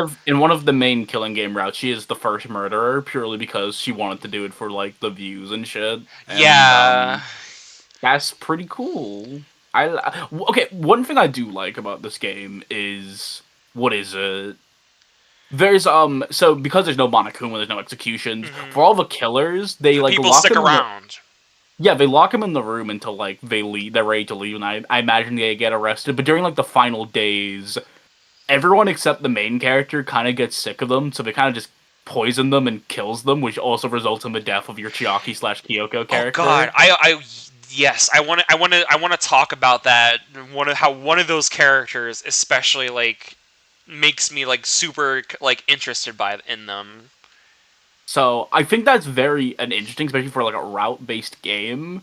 of the main killing game routes, she is the first murderer purely because she wanted to do it for like the views and shit, and Yeah. that's pretty cool. Okay. One thing I do like about this game is what is it? There's so because there's no Monokuma, there's no executions. For all the killers, they The like people lock stick them in the around. yeah, they lock them in the room until like they leave. They're ready to leave, and I imagine they get arrested. But during like the final days, everyone except the main character kind of gets sick of them, so they kind of just poison them and kills them, which also results in the death of your Chiaki/Hiyoko Oh God, character. yes, I want to talk about that. How one of those characters, especially like, makes me like super like interested in them. So I think that's very interesting, especially for like a route-based game.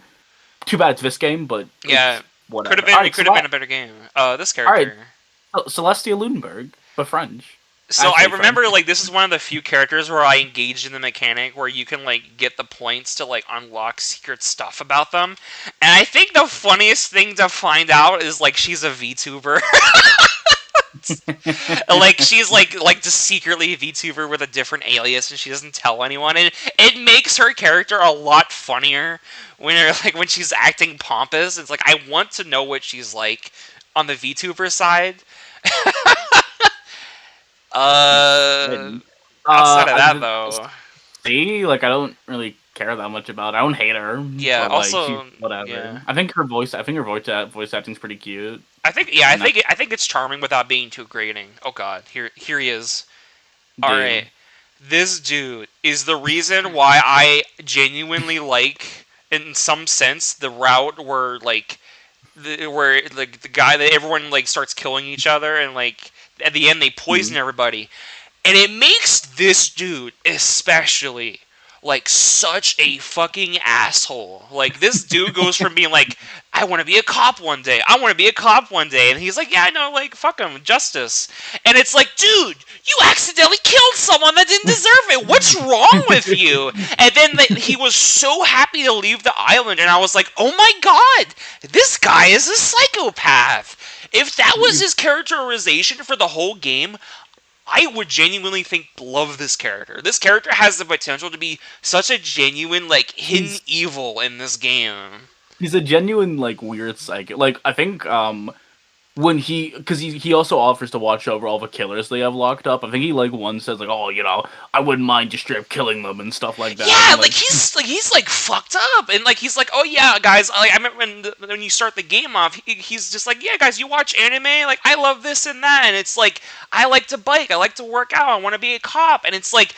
Too bad it's this game, but Yeah, it's whatever. All right, could have been a better game. This all right, character. Celestia Lunenburg, the French. So I Actually, French. remember like this is one of the few characters where I engaged in the mechanic where you can like get the points to like unlock secret stuff about them. And I think the funniest thing to find out is like she's a VTuber. Like she's like just secretly a VTuber with a different alias and she doesn't tell anyone, and it makes her character a lot funnier when she's acting pompous. It's like I want to know what she's like on the VTuber side. uh Outside of that though. See, like I don't really care that much about. I don't hate her, Yeah, but like she's also whatever. yeah. I think her voice acting's pretty cute. I think it's charming without being too grating. Oh god, here he is. All Dude, right. This dude is the reason why I genuinely like, in some sense, the route where the guy that everyone like starts killing each other and like at the end they poison everybody, and it makes this dude especially like such a fucking asshole. Like this dude goes from being like, I want to be a cop one day. I want to be a cop one day, and he's like, yeah, no, like fuck him, justice. And it's like, dude, you accidentally killed someone that didn't deserve it. What's wrong with you? And then he was so happy to leave the island, and I was like, oh my god, this guy is a psychopath. If that was his characterization for the whole game, I would genuinely love this character. This character has the potential to be such a genuine, like, hidden evil in this game. he's a genuine like weird psychic. Like I think when because he also offers to watch over all the killers they have locked up. I think he like once says like, oh, I wouldn't mind just straight up killing them and stuff like that. Yeah, And, like he's like fucked up, and like he's like, oh yeah, guys, like I remember when you start the game off, he's just like, yeah, guys, you watch anime, like I love this and that, and it's like I like to bike, I like to work out, I want to be a cop, and it's like,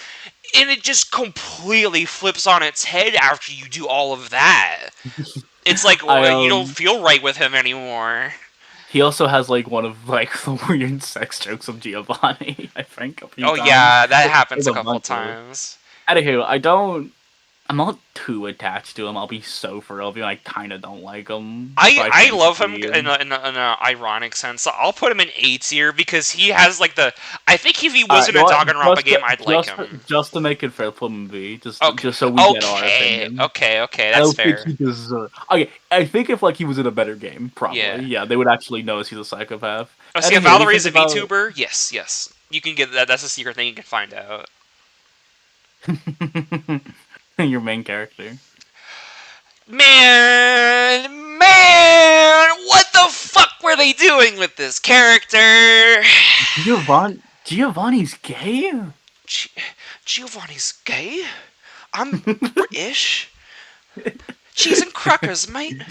and it just completely flips on its head after you do all of that. It's like you don't feel right with him anymore. he also has like one of like the weird sex jokes of Giovanni. I think a few Oh times. yeah, that happens There's a couple bunch of it. times. Anywho, I'm not too attached to him. I'll be so for real with you. I kind of don't like him. So I think love him weird. in a ironic sense. So I'll put him in A tier because he has like the. I think if he wasn't a Danganronpa game, I'd like him. Just to make it fair, put him B. Just so we get our opinion. Okay, I that's don't fair. think he deserves. Okay, I think if like he was in a better game, probably Yeah. they would actually notice he's a psychopath. Oh, see, if Anywho, Valerie's a VTuber, yes, you can get that. That's a secret thing you can find out. Your main character. Man, what the fuck were they doing with this character? Giovanni's gay? Giovanni's gay? I'm British. Cheese and crackers, mate.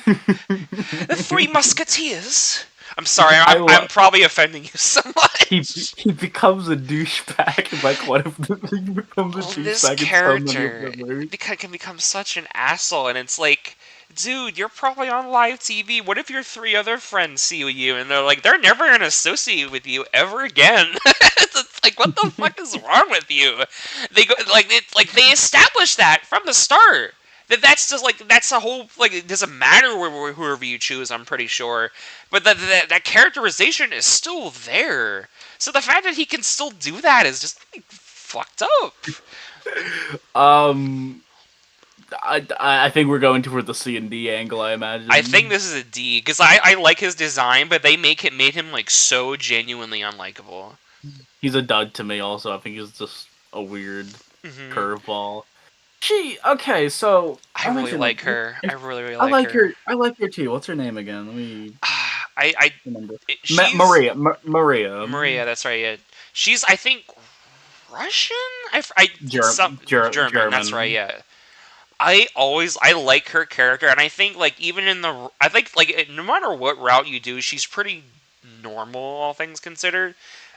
The Three Musketeers. I'm sorry, I'm probably offending you so much. He becomes a douchebag. Like, what if he becomes a douchebag? This character can become such an asshole, and it's like, dude, you're probably on live TV. What if your three other friends see you and they're like, they're never gonna associate with you ever again? It's like, what the fuck is wrong with you? They go they established that from the start. That's just like that's a whole like it doesn't matter whoever you choose. I'm pretty sure, but that characterization is still there. So the fact that he can still do that is just like fucked up. I think we're going toward the C and D angle. I imagine. I think this is a D because I like his design, but they made him like so genuinely unlikable. He's a dud to me. Also, I think he's just a weird Mm-hmm. curveball. Okay, so I really like her. I really I like like her. her. I like her too. What's her name again? Let me I remember. she's Maria. Maria. Maria. That's right. Yeah, she's I think Russian. I some German. That's right. German. Yeah. I like her character, and I think like even in the I think like no matter what route you do, she's pretty normal, all things considered.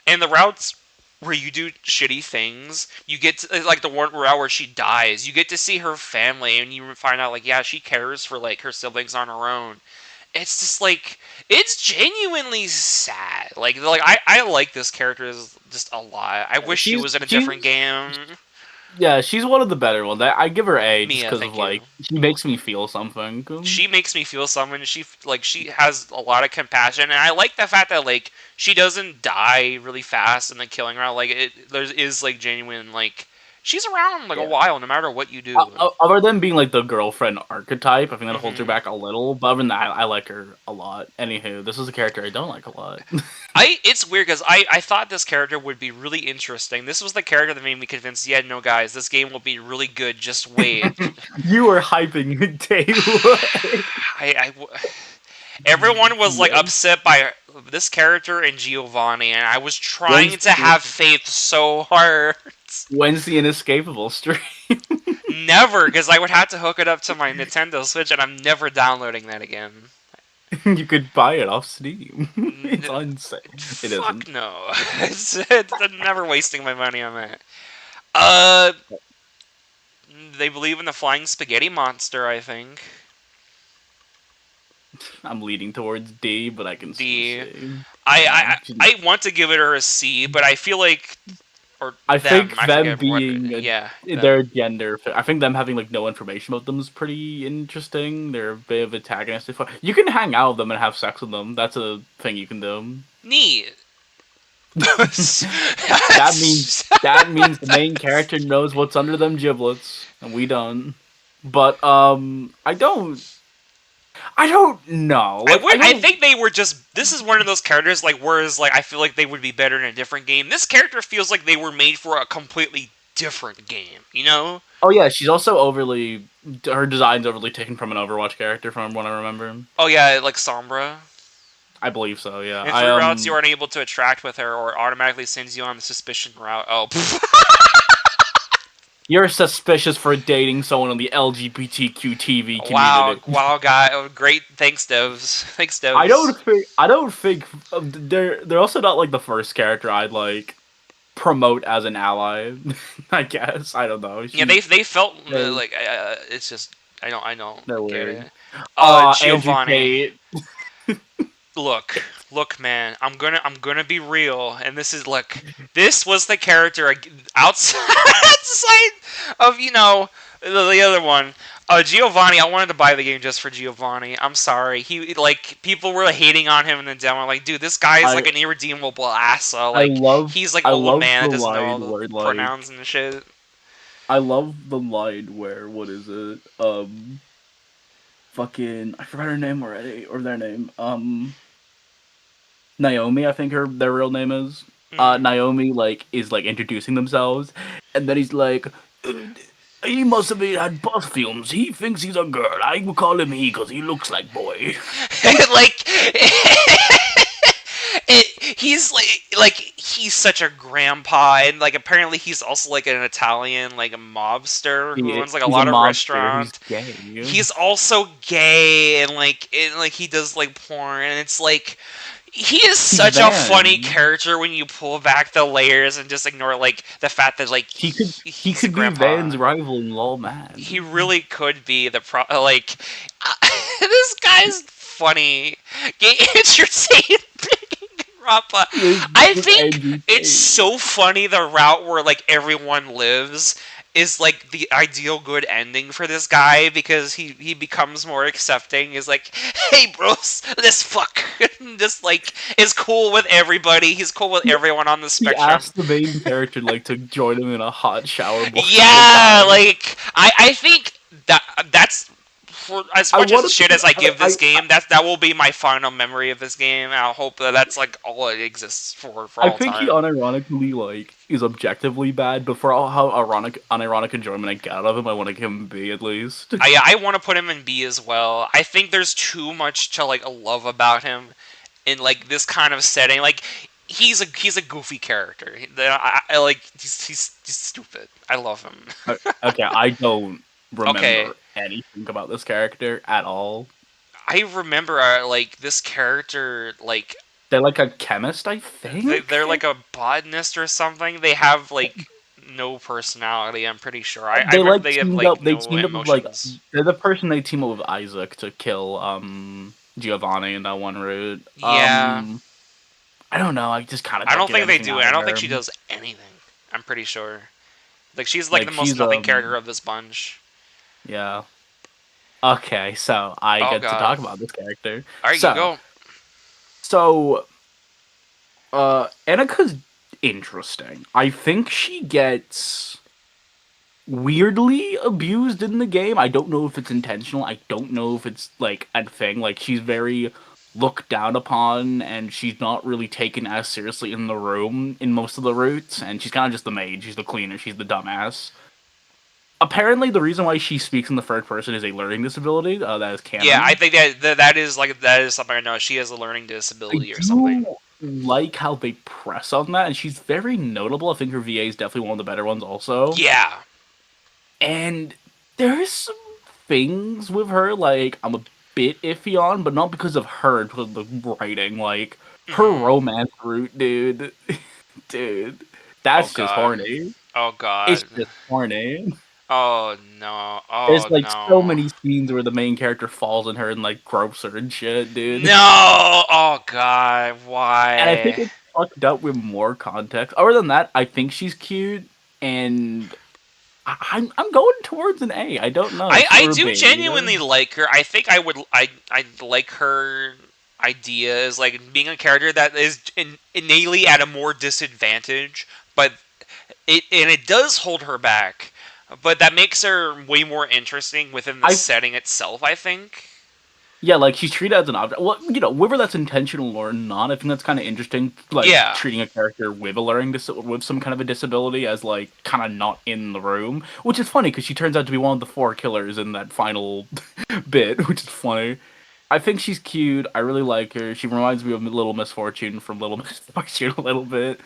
And the routes where you do shitty things, you get to, like the one route where she dies, you get to see her family, and you find out like yeah, she cares for like her siblings on her own. It's just like it's genuinely sad. I like this character just a lot. I wish she was in a different game. Yeah, she's one of the better ones. I give her A just Mia, because of thank you. like she makes me feel something. She makes me feel something. She has a lot of compassion, and I like the fact that like she doesn't die really fast in the killing round. Like there is like genuine like she's around like a Yeah. while no matter what you do. Other than being like the girlfriend archetype, I think that holds her Mhm. back a little. But other than that, I like her a lot. Anywho, this is a character I don't like a lot. It's weird because I thought this character would be really interesting. This was the character that made me convinced. Yeah, no, guys, this game will be really good. Just wait. You were hyping it day one. I everyone was like Yeah. upset by this character and Giovanni, and I was trying When's to have faith so hard. when's the Inescapable stream? Never, because I would have to hook it up to my Nintendo Switch, and I'm never downloading that again. You could buy it off Steam. It's N- insane. It Fuck isn't. no. I'm never wasting my money on that. Uh, they believe in the flying spaghetti monster, I think. I'm leading towards D, but I can see D. C. I want to give it her a C, but I feel like or I them. think I them forget what. being Yeah, their them. gender. I think them having like no information about them is pretty interesting. They're a bit of antagonistic. You can hang out with them and have sex with them. That's a thing you can do. Neat. That means the main character knows what's under them giblets, and we don't. But I don't know. Like, I think they were just. This is one of those characters, like, whereas, like, I feel like they would be better in a different game. This character feels like they were made for a completely different game, you know? Oh yeah, she's also overly. Her design's overly taken from an Overwatch character, from what I remember. Oh, yeah, like Sombra. I believe so. Yeah. In three routes, you aren't able to attract with her, or automatically sends you on the suspicion route. Oh, You're suspicious for dating someone in the LGBTQ TV wow, community. wow, guy, oh, great. Thanks, Devs. Thanks, Devs. I don't think they're also not like the first character I'd like promote as an ally. I guess I don't know. Yeah, they felt like it's just I don't They're get weird. it. Andrew Giovanni. Tate. Look, man. I'm gonna be real, and this was the character outside of the other one. Giovanni. I wanted to buy the game just for Giovanni. I'm sorry. He like people were hating on him in the demo. Like, dude, this guy is like an irredeemable asshole. Like, he's like old man that doesn't know all the pronouns and shit. I love the line where what is it? Fucking I forgot her name already, or their name. Naomi, I think their real name is. Naomi is introducing themselves, and then he's like, he must have had buff fumes. He thinks he's a girl. I will call him he because he looks like boy. Like he's such a grandpa, and like apparently he's also like an Italian like a mobster who owns like a lot of restaurants. He's also gay, and like he does like porn, and it's like he is such a funny character when you pull back the layers and just ignore like the fact that like he could be Van's rival in LOL, man. He really could be the this guy's funny. It's your same Danganronpa. I think it's so funny the route where like everyone lives is like the ideal good ending for this guy because he becomes more accepting. Is like, hey bros, this fuck just like is cool with everybody. He's cool with everyone on the spectrum. He asked the main character to join him in a hot shower. Yeah, like I think that's for as I much as want shit to. as I give this game. That will be my final memory of this game. I hope that that's like all it exists for I all think he time. unironically like is objectively bad, but for all how unironic enjoyment I get out of him, I want to give him B at least. I want to put him in B as well. I think there's too much to like love about him in like this kind of setting. Like he's a goofy character. I like he's stupid. I love him. Okay, I don't Okay, remember anything about this character at all. I remember like this character like They're like a chemist, I they're think. like a botanist or something. They have like no personality. I'm pretty sure. I They remember like they have teamed like up. They no teamed up with like emotions. they're the person they team up with Isaac to kill Giovanni in that one route. Yeah, I don't know. I just kind of I don't don't get think they anything do it. out I of don't think her. she does anything. I'm pretty sure. Like she's like the Like most she's nothing character of this bunch. yeah. Okay, so I Oh get to god. talk about this character. All right, you So go. so Anika's interesting. I think she gets weirdly abused in the game. I don't know if it's intentional. I don't know if it's like a thing. Like she's very looked down upon and she's not really taken as seriously in the room in most of the routes, and she's kind of just the maid, she's the cleaner, she's the dumbass. Apparently the reason why she speaks in the third person is a learning disability, that is Yeah, I canon. think that is like that is something I know. She has a learning I disability or something. do like how they press on that, and she's very notable. I think her VA is definitely one of the better ones also. Yeah. And there's some things with her like I'm a bit iffy on, but not because of her, because of the writing. Like her Hmm. romance route, dude, dude, Oh that's just god. horny. Oh It's god. just horny. Oh no. There's Oh like so no. many scenes where the main character falls on her and like gropes her and shit, dude. No. Oh god. And I think Why? it's fucked up with more context. Other than that, I think she's cute, and I'm going towards an A. I don't know, I C I or do B. genuinely like her. I think I like her idea is like being a character that is innately at a more disadvantage, but it does hold her back. But that makes her way more interesting within the I setting itself, I think. Yeah, like she's treated as an object. Well, whether that's intentional or not, I think that's kind of interesting. Like Yeah. treating a character with a with some kind of a disability as like kind of not in the room, which is funny because she turns out to be one of the four killers in that final bit, which is funny. I think she's cute. I really like her. She reminds me of Little Misfortune from Little Misfortune a little bit.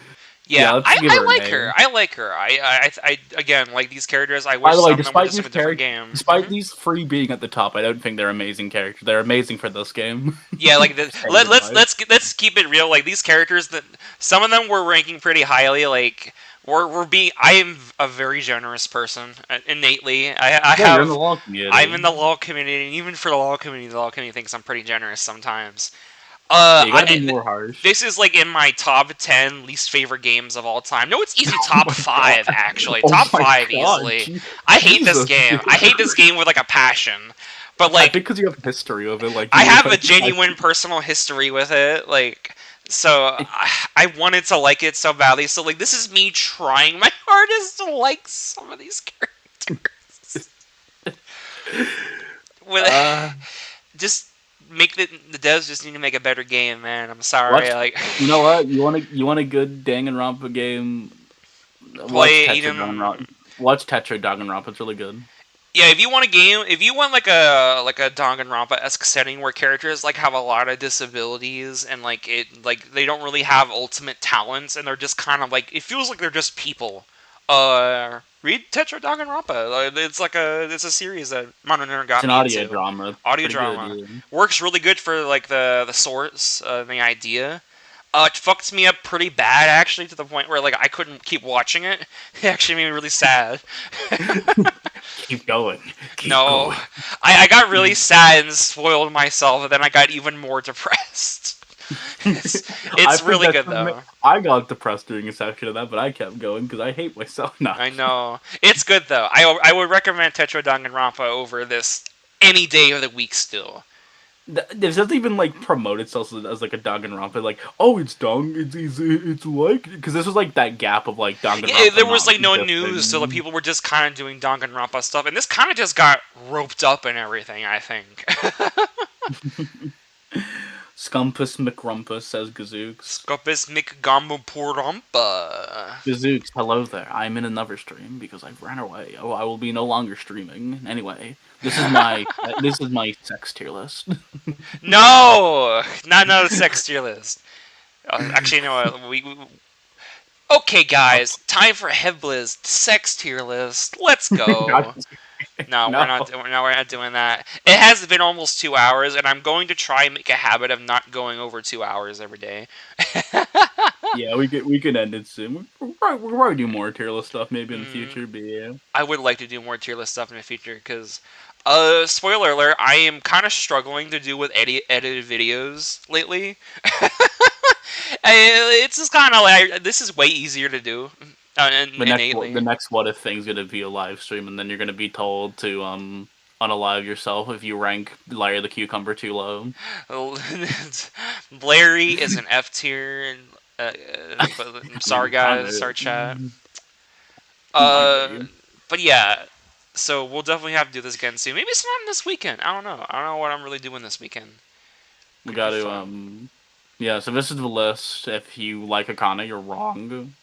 Yeah, Yeah, let's I, give I her an like A. her. I like her. I again, like these characters, I By wish the way, some of them were just from a different game. despite these three being at the top, I don't think they're amazing characters. They're amazing for this game. Yeah, like Standard wise. let's keep it real. Like these characters that some of them were ranking pretty highly. Like we're being. I am a very generous person innately. I Yeah, you're in the have. law I'm in community. the law community, and even for the law community thinks I'm pretty generous sometimes. Yeah, you gotta be more harsh. This is like in my top 10 least favorite games of all time. No, it's easy Oh top my 5 god. actually. Oh Top my 5 god. easily. I hate this Jesus, game. dude. I hate this game with like a passion. But I think like because you have history of it, like I you would have a like. genuine personal history with it. Like so I wanted to like it so badly. So like this is me trying my hardest to like some of these characters. With Uh, just make the devs just need to make a better game, man. I'm sorry. watch. Like You know what? You want a good Danganronpa game? Watch play Tetra even Danganronpa. Watch Tetra Danganronpa. It's really good. yeah, if you want a game, if you want like a Danganronpa-esque setting where characters like have a lot of disabilities and like they don't really have ultimate talents and they're just kind of like it feels like they're just people. Read Tetra Danganronpa. It's a series that Modern Nerd It's got an me audio into. drama. It's Audio pretty good. drama Yeah. works really good for like the source, the idea. It fucked me up pretty bad actually to the point where like I couldn't keep watching it. It actually made me really sad. Keep going. Keep No, going. I got really sad and spoiled myself, and then I got even more depressed. it's I it's think really that's good though. I got depressed during a section of that, but I kept going because I hate myself. No. I know it's good though. I would recommend Tetra Danganronpa over this any day of the week still. This doesn't even like promote itself as like a Danganronpa. Like, oh, it's like because this was like that gap of like Yeah, Danganronpa there was not like no news, so like existing. people were just kind of doing Danganronpa stuff, and this kind of just got roped up and everything. I think. Scumpus McRumpus, says Gazooks. Scopus McGamblepurumpa. Gazooks, hello there. I'm in another stream because I've ran away. Oh, I will be no longer streaming. Anyway, this is my sex tier list. No, not another sex tier list. Actually, no. Okay, guys, time for Hebla's sex tier list. Let's go. No, No. we're not. No, we're not doing that. It has been almost 2 hours, and I'm going to try and make a habit of not going over 2 hours every day. Yeah, we could end it soon. We'll probably do more tier list stuff maybe in the future, but yeah. I would like to do more tier list stuff in the future because, spoiler alert, I am kind of struggling to do with edited videos lately. It's just kind of like this is way easier to do. The next what if thing's gonna be a live stream, and then you're gonna be told to unalive yourself if you rank Larry the Cucumber too low. Larry is an F tier. I'm sorry, guys. Sorry, chat. But yeah, so we'll definitely have to do this again soon. Maybe sometime this weekend. I don't know. I don't know what I'm really doing this weekend. We got to yeah. So this is the list. If you like Akane, you're wrong.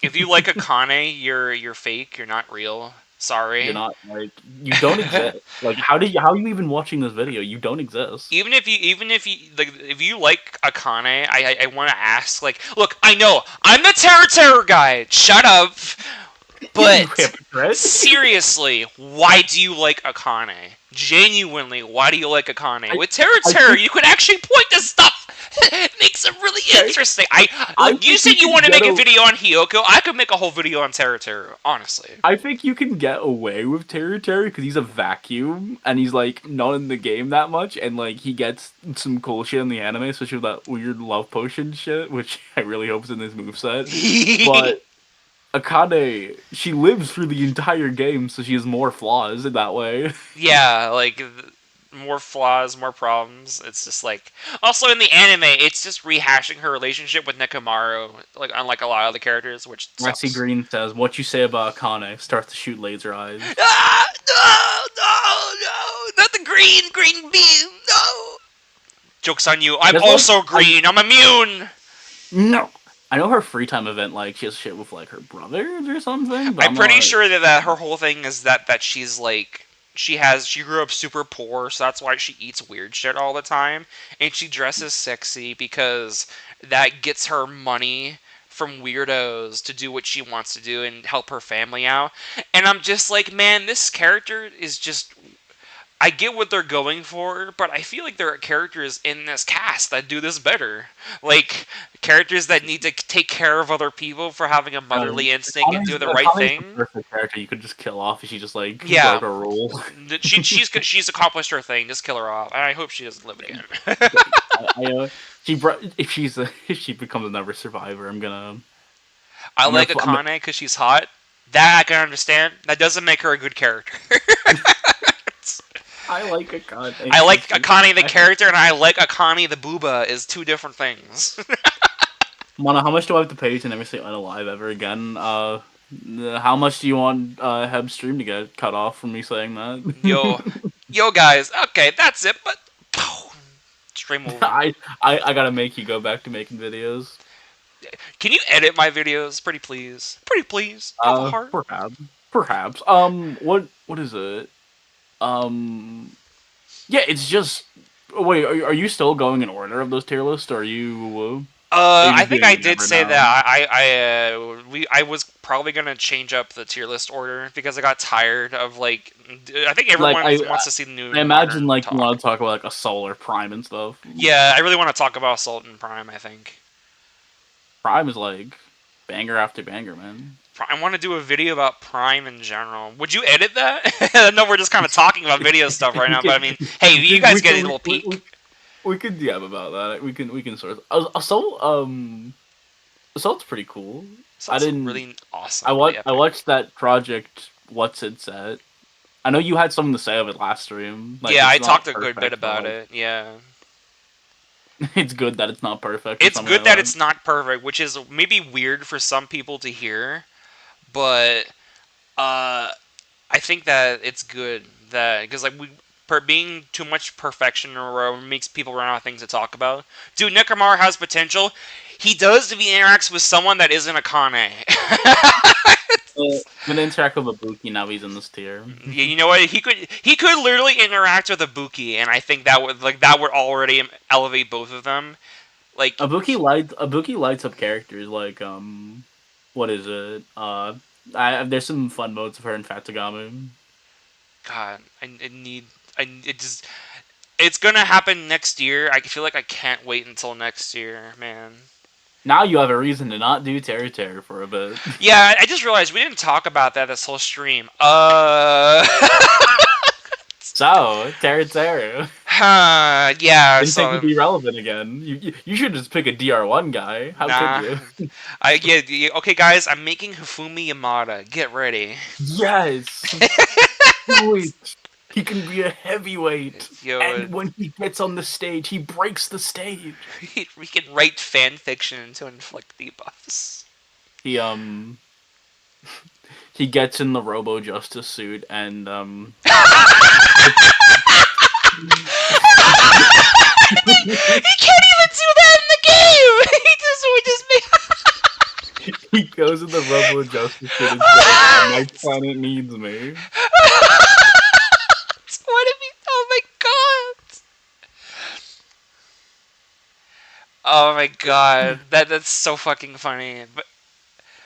If you like Akane, you're fake. You're not real. Sorry. You're not like you don't exist. Like how are you even watching this video? You don't exist. Even if you like Akane, I want to ask like, look, I know I'm the Terror guy. Shut up. But seriously, why do you like Akane? Genuinely, why do you like Akane? With Terror, you could actually point to stuff. It makes it really interesting. Look, you said you want to make a video on Hiyoko. I could make a whole video on Terror, honestly. I think you can get away with Terror because he's a vacuum and he's like not in the game that much, and like he gets some cool shit in the anime, especially with that weird love potion shit, which I really hope is in this moveset. But Akane, she lives through the entire game, so she has more flaws in that way. Yeah, like more flaws, more problems. It's just like also in the anime, it's just rehashing her relationship with Nekomaru, like unlike a lot of the characters, which sucks. Maxi Green says, "What you say about Akane? Starts to shoot laser eyes." Ah, no, not the green beam, no. Joke's on you. I'm also green. I'm immune. No. I know her free time event, like, she has shit with, like, her brothers or something. But I'm pretty sure that her whole thing is that she's, like, she grew up super poor, so that's why she eats weird shit all the time. And she dresses sexy because that gets her money from weirdos to do what she wants to do and help her family out. And I'm just like, man, this character is just... I get what they're going for, but I feel like there are characters in this cast that do this better. Like, characters that need to take care of other people for having a motherly instinct and do the right thing. The perfect character you could just kill off if she just, like, broke a rule. She's accomplished her thing. Just kill her off. And I hope she doesn't live again. If she becomes another survivor, I'm gonna... I like Akane because she's hot. That I can understand. That doesn't make her a good character. I like Akane. I like Akane the character, and I like Akane the booba is two different things. Mana, how much do I have to pay to never say unalive ever again? How much do you want Heb's stream to get cut off from me saying that? Yo, guys. Okay, that's it. But stream over. I gotta make you go back to making videos. Can you edit my videos, pretty please? Pretty please. Perhaps. What is it? Yeah, it's just. Wait, are you still going in order of those tier lists? Or are you? I think I did say that. I was probably gonna change up the tier list order because I got tired of like. I think everyone wants to see the new. I imagine like you want to talk about like Assault or Prime and stuff. Yeah, I really want to talk about Assault and Prime. I think. Prime is like banger after banger, man. I want to do a video about Prime in general. Would you edit that? I know we're just kind of talking about video stuff right now, but I mean, hey, you guys get a little peek. We could about that. We can sort of Assault's pretty cool. Assault's really awesome. I watched that project. What's it set? I know you had something to say of it last stream. Like, Yeah, I it's talked not a good bit perfect, but about like, it. Yeah. it's good that it's not perfect or It's something good like that that. it's not perfect, which is maybe weird for some people to hear, but uh, I think that it's good that because like we per being too much perfection or makes people run out of things to talk about. Dude, Nekomar has potential. He does if he interacts with someone that isn't a Kane. I'm gonna interact with Ibuki now he's in this tier. You know what? He could literally interact with Ibuki, and I think that would already elevate both of them. Like, Ibuki lights up characters like what is it? There's some fun modes of her in Fatagami. God, I need it just it's gonna happen next year. I feel like I can't wait until next year, man. Now you have a reason to not do Terror for a bit. Yeah, I just realized we didn't talk about that this whole stream. So, Terror. Yeah, Didn't think so you'd be relevant again. You should just pick a DR1 guy. How could nah. you? Okay, guys, I'm making Hifumi Yamada. Get ready. Yes! Do it! He can be a heavyweight. Yo, And when he gets on the stage, he breaks the stage. we can write fan fiction to inflict debuffs. He he gets in the Robo Justice suit and He can't even do that in the game. he goes in the Robo Justice suit and says, "My planet needs me." What if he? Oh my god! Oh my god! That's so fucking funny.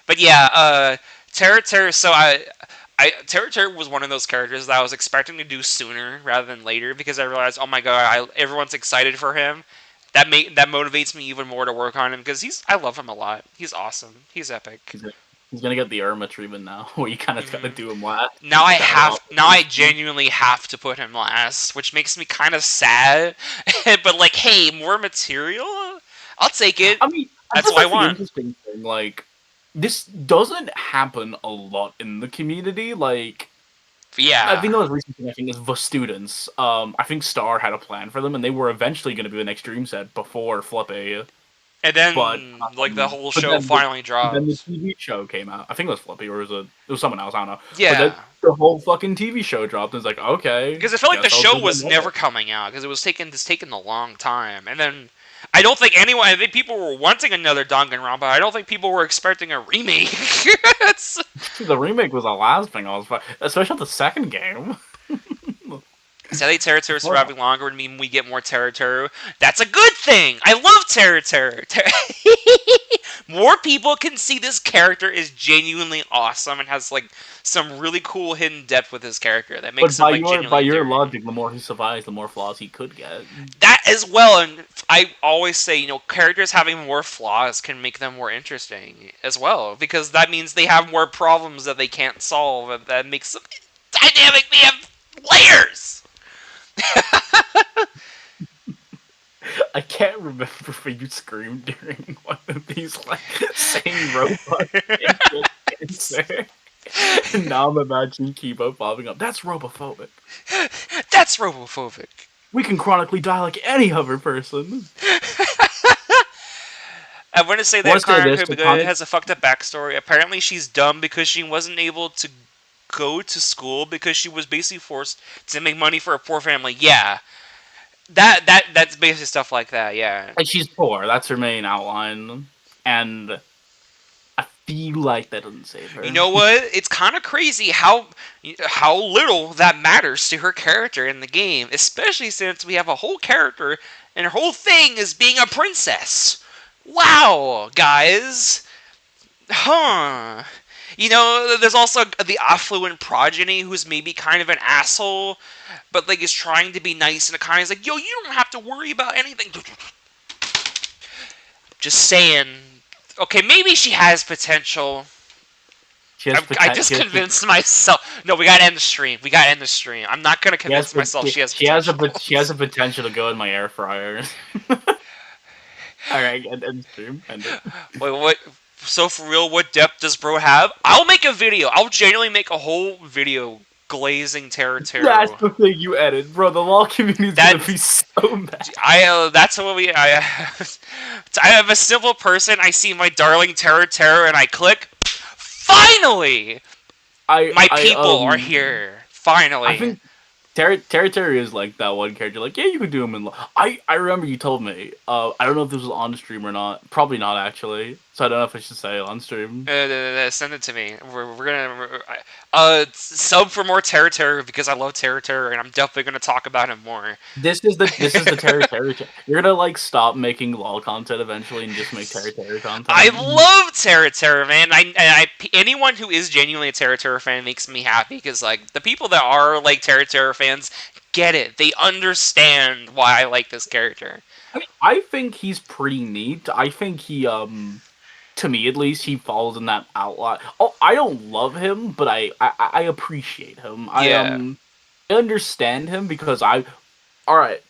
But yeah, Terra. So Terra was one of those characters that I was expecting to do sooner rather than later because I realized, oh my god, everyone's excited for him. That motivates me even more to work on him because I love him a lot. He's awesome. He's epic. He's gonna get the Irma treatment now, where you kind of gotta do him last. Now I genuinely have to put him last, which makes me kind of sad. But like, hey, more material, I'll take it. I mean, that's what I want. The interesting thing, like, this doesn't happen a lot in the community. Like, Yeah, I think the most recent thing I think is the students. I think Star had a plan for them, and they were eventually going to be an extreme set before Flippy. and then But like the whole show finally dropped. Then the TV show came out. I think it was Flippy, or it was someone else. I don't know. Yeah. But then the whole fucking TV show dropped, and it's like, okay. Because I felt like the show was never coming out because it's taken a long time, and then I don't think anyone. I think people were wanting another Danganronpa. I don't think people were expecting a remake. The remake was the last thing I was, especially the second game. Sadly, Terror surviving longer would mean we get more Terror. That's a good thing. I love Terror. More people can see this character is genuinely awesome and has like some really cool hidden depth with his character that makes him like genuinely by your endearing. logic, the more he survives, the more flaws he could get. That as well, and I always say, characters having more flaws can make them more interesting as well, because that means they have more problems that they can't solve, and that makes them dynamic. They have layers. I can't remember if you screamed during one of these like same robot answer. And now I'm imagining Kibo popping up. That's robophobic. That's robophobic. We can chronically die like any other person. I want to say that Karaka has a fucked up backstory. Apparently, she's dumb because she wasn't able to go to school because she was basically forced to make money for a poor family. Yeah. That's basically stuff like that, yeah. And she's poor, that's her main outline. And I feel like that doesn't save her. You know what? It's kind of crazy how little that matters to her character in the game, especially since we have a whole character and her whole thing is being a princess. Wow, guys. Huh. There's also the affluent progeny who's maybe kind of an asshole, but like is trying to be nice and kind of is like, yo, you don't have to worry about anything. Just saying. Okay, maybe she has potential. I just convinced myself. No, we gotta end the stream. I'm not gonna convince myself she has potential. She has a potential to go in my air fryer. Alright, end the stream. End it. Wait, what? So for real, what depth does bro have? I'll make a video. I'll genuinely make a whole video glazing That's Teru. the thing you edit, bro. The law community is gonna be That's so mad. that's what we. I am a simple person. I see my darling Teru and I click. Finally, I my I people are um here. I Finally. think Terry is like that one character. Like, yeah, you could do him in. I remember you told me. I don't know if this was on stream or not. Probably not actually. So I don't know if I should say it on stream. Send it to me. We're gonna sub for more Terra because I love Terra and I'm definitely gonna talk about him more. This is the Terry. You're gonna like stop making LOL content eventually and just make Terry I content. love Terra, man. Anyone who is genuinely a Terra fan makes me happy because like the people that are like Terra fans get it. They understand why I like this character. I think he's pretty neat. I think he to me at least he falls in that outline. Oh, I don't love him, but I appreciate him. Yeah. I understand him because all right.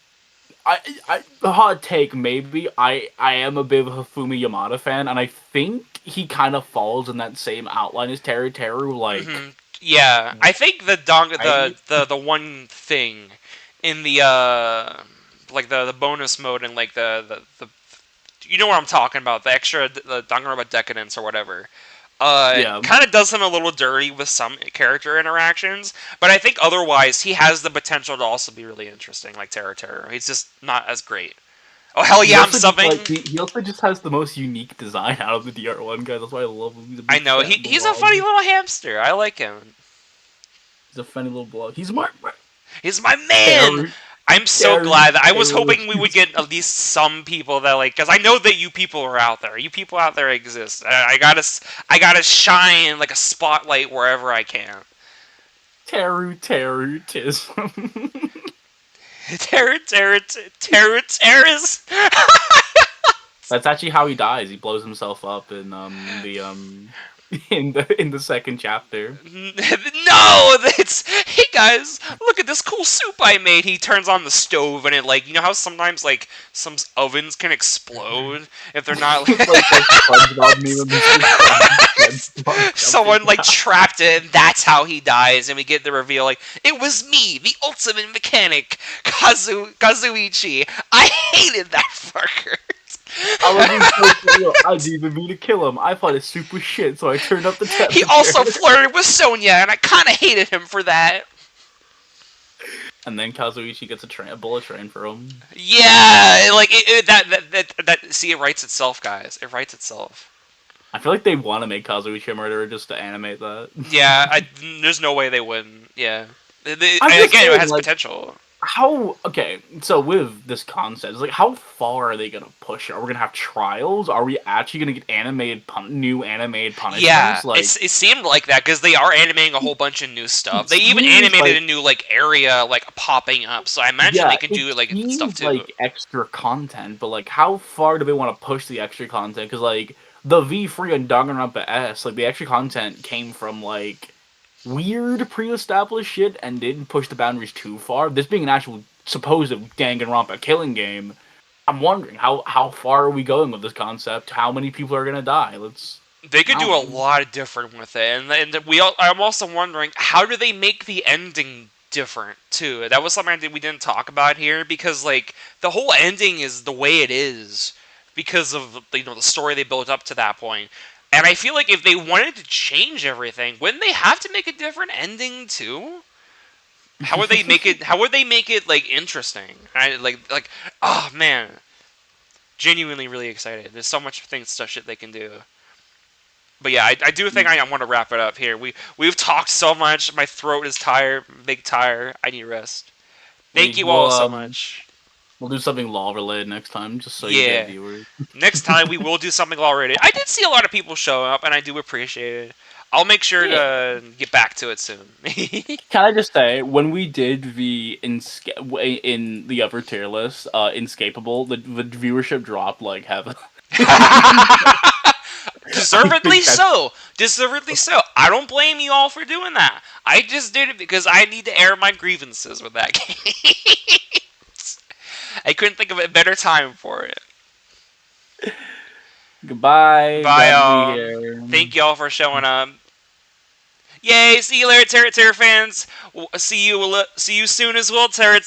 A hot take maybe. I am a bit of a Fumi Yamada fan, and I think he kind of falls in that same outline as Teru. Like, Yeah, I think right? the one thing in the like the bonus mode and like the you know what I'm talking about, the extra the Danganronpa decadence or whatever. Yeah. Kind of does him a little dirty with some character interactions, but I think otherwise he has the potential to also be really interesting, like Terra. He's just not as great. Oh hell He yeah, I'm also just like subbing. he also just has the most unique design out of the DR1 guys. That's why I love him. He's a I big know fat he's a funny blob. little hamster. I like him. He's a funny little blob. He's my He's my man. Teru. I'm so Teru. glad that I was Teru. hoping we would get at least some people that like, because I know that you people are out there. You people out there exist. I gotta shine like a spotlight wherever I can. Teru. Tis. Terrace. That's actually how he dies. He blows himself up in the in the second chapter. No, that's hey guys, look at this cool soup I made. He turns on the stove and it like you know how sometimes like some ovens can explode if they're not It's like that SpongeBob meme of Mr. SpongeBob someone jumping like down. trapped it and that's how he dies and we get the reveal like it was me, the ultimate mechanic, Kazuichi. I hated that fucker. I was being so real. I didn't even mean to kill him. I thought it super shit, so I turned up the He temperature. also flirted with Sonya and I kind of hated him for that. And then Kazuichi gets a bullet train for him. Yeah, like that. See, it writes itself, guys. It writes itself. I feel like they want to make Kazuichi a murderer just to animate that. Yeah, there's no way they wouldn't. Yeah, I'm just again, it saying, has like, potential. okay, so with this concept, it's like, how far are they gonna push it? Are we gonna have trials? Are we actually gonna get new animated punishments? Yeah, Like, it seemed like that because they are animating a whole bunch of new stuff. it They even seems animated like, a new like area like popping up. So I imagine yeah, they can it do like stuff seems too. like extra content, but like, how far do they want to push the extra content? Because like the V3 and Danganronpa S, like the extra content came from like weird pre-established shit and didn't push the boundaries too far. This being an actual supposed Danganronpa killing game, I'm wondering how far are we going with this concept? How many people are gonna die? They could I do a don't know. lot of different with it, and I'm also wondering how do they make the ending different too. That was something that we didn't talk about here because like the whole ending is the way it is because of the story they built up to that point. And I feel like if they wanted to change everything, wouldn't they have to make a different ending too? How would they make it? How would they make it like interesting? Like oh man, genuinely really excited. There's so much stuff shit they can do. But yeah, I do think I want to wrap it up here. We've talked so much. My throat is tired, big tired. I need rest. Thank you We'll all so much. we'll do something law related next time, just so you get Yeah, viewers. next time we will do something already. I did see a lot of people show up, and I do appreciate it. I'll make sure Yeah. to get back to it soon. Can I just say, when we did the in the upper tier list, Inescapable, the viewership dropped like heaven. Deservedly so. Deservedly so. I don't blame you all for doing that. I just did it because I need to air my grievances with that game. I couldn't think of a better time for it. Goodbye. Bye, Glad to be y'all. here. Thank y'all for showing up. Yay! See you later, Terror fans. See you soon as well, Terror.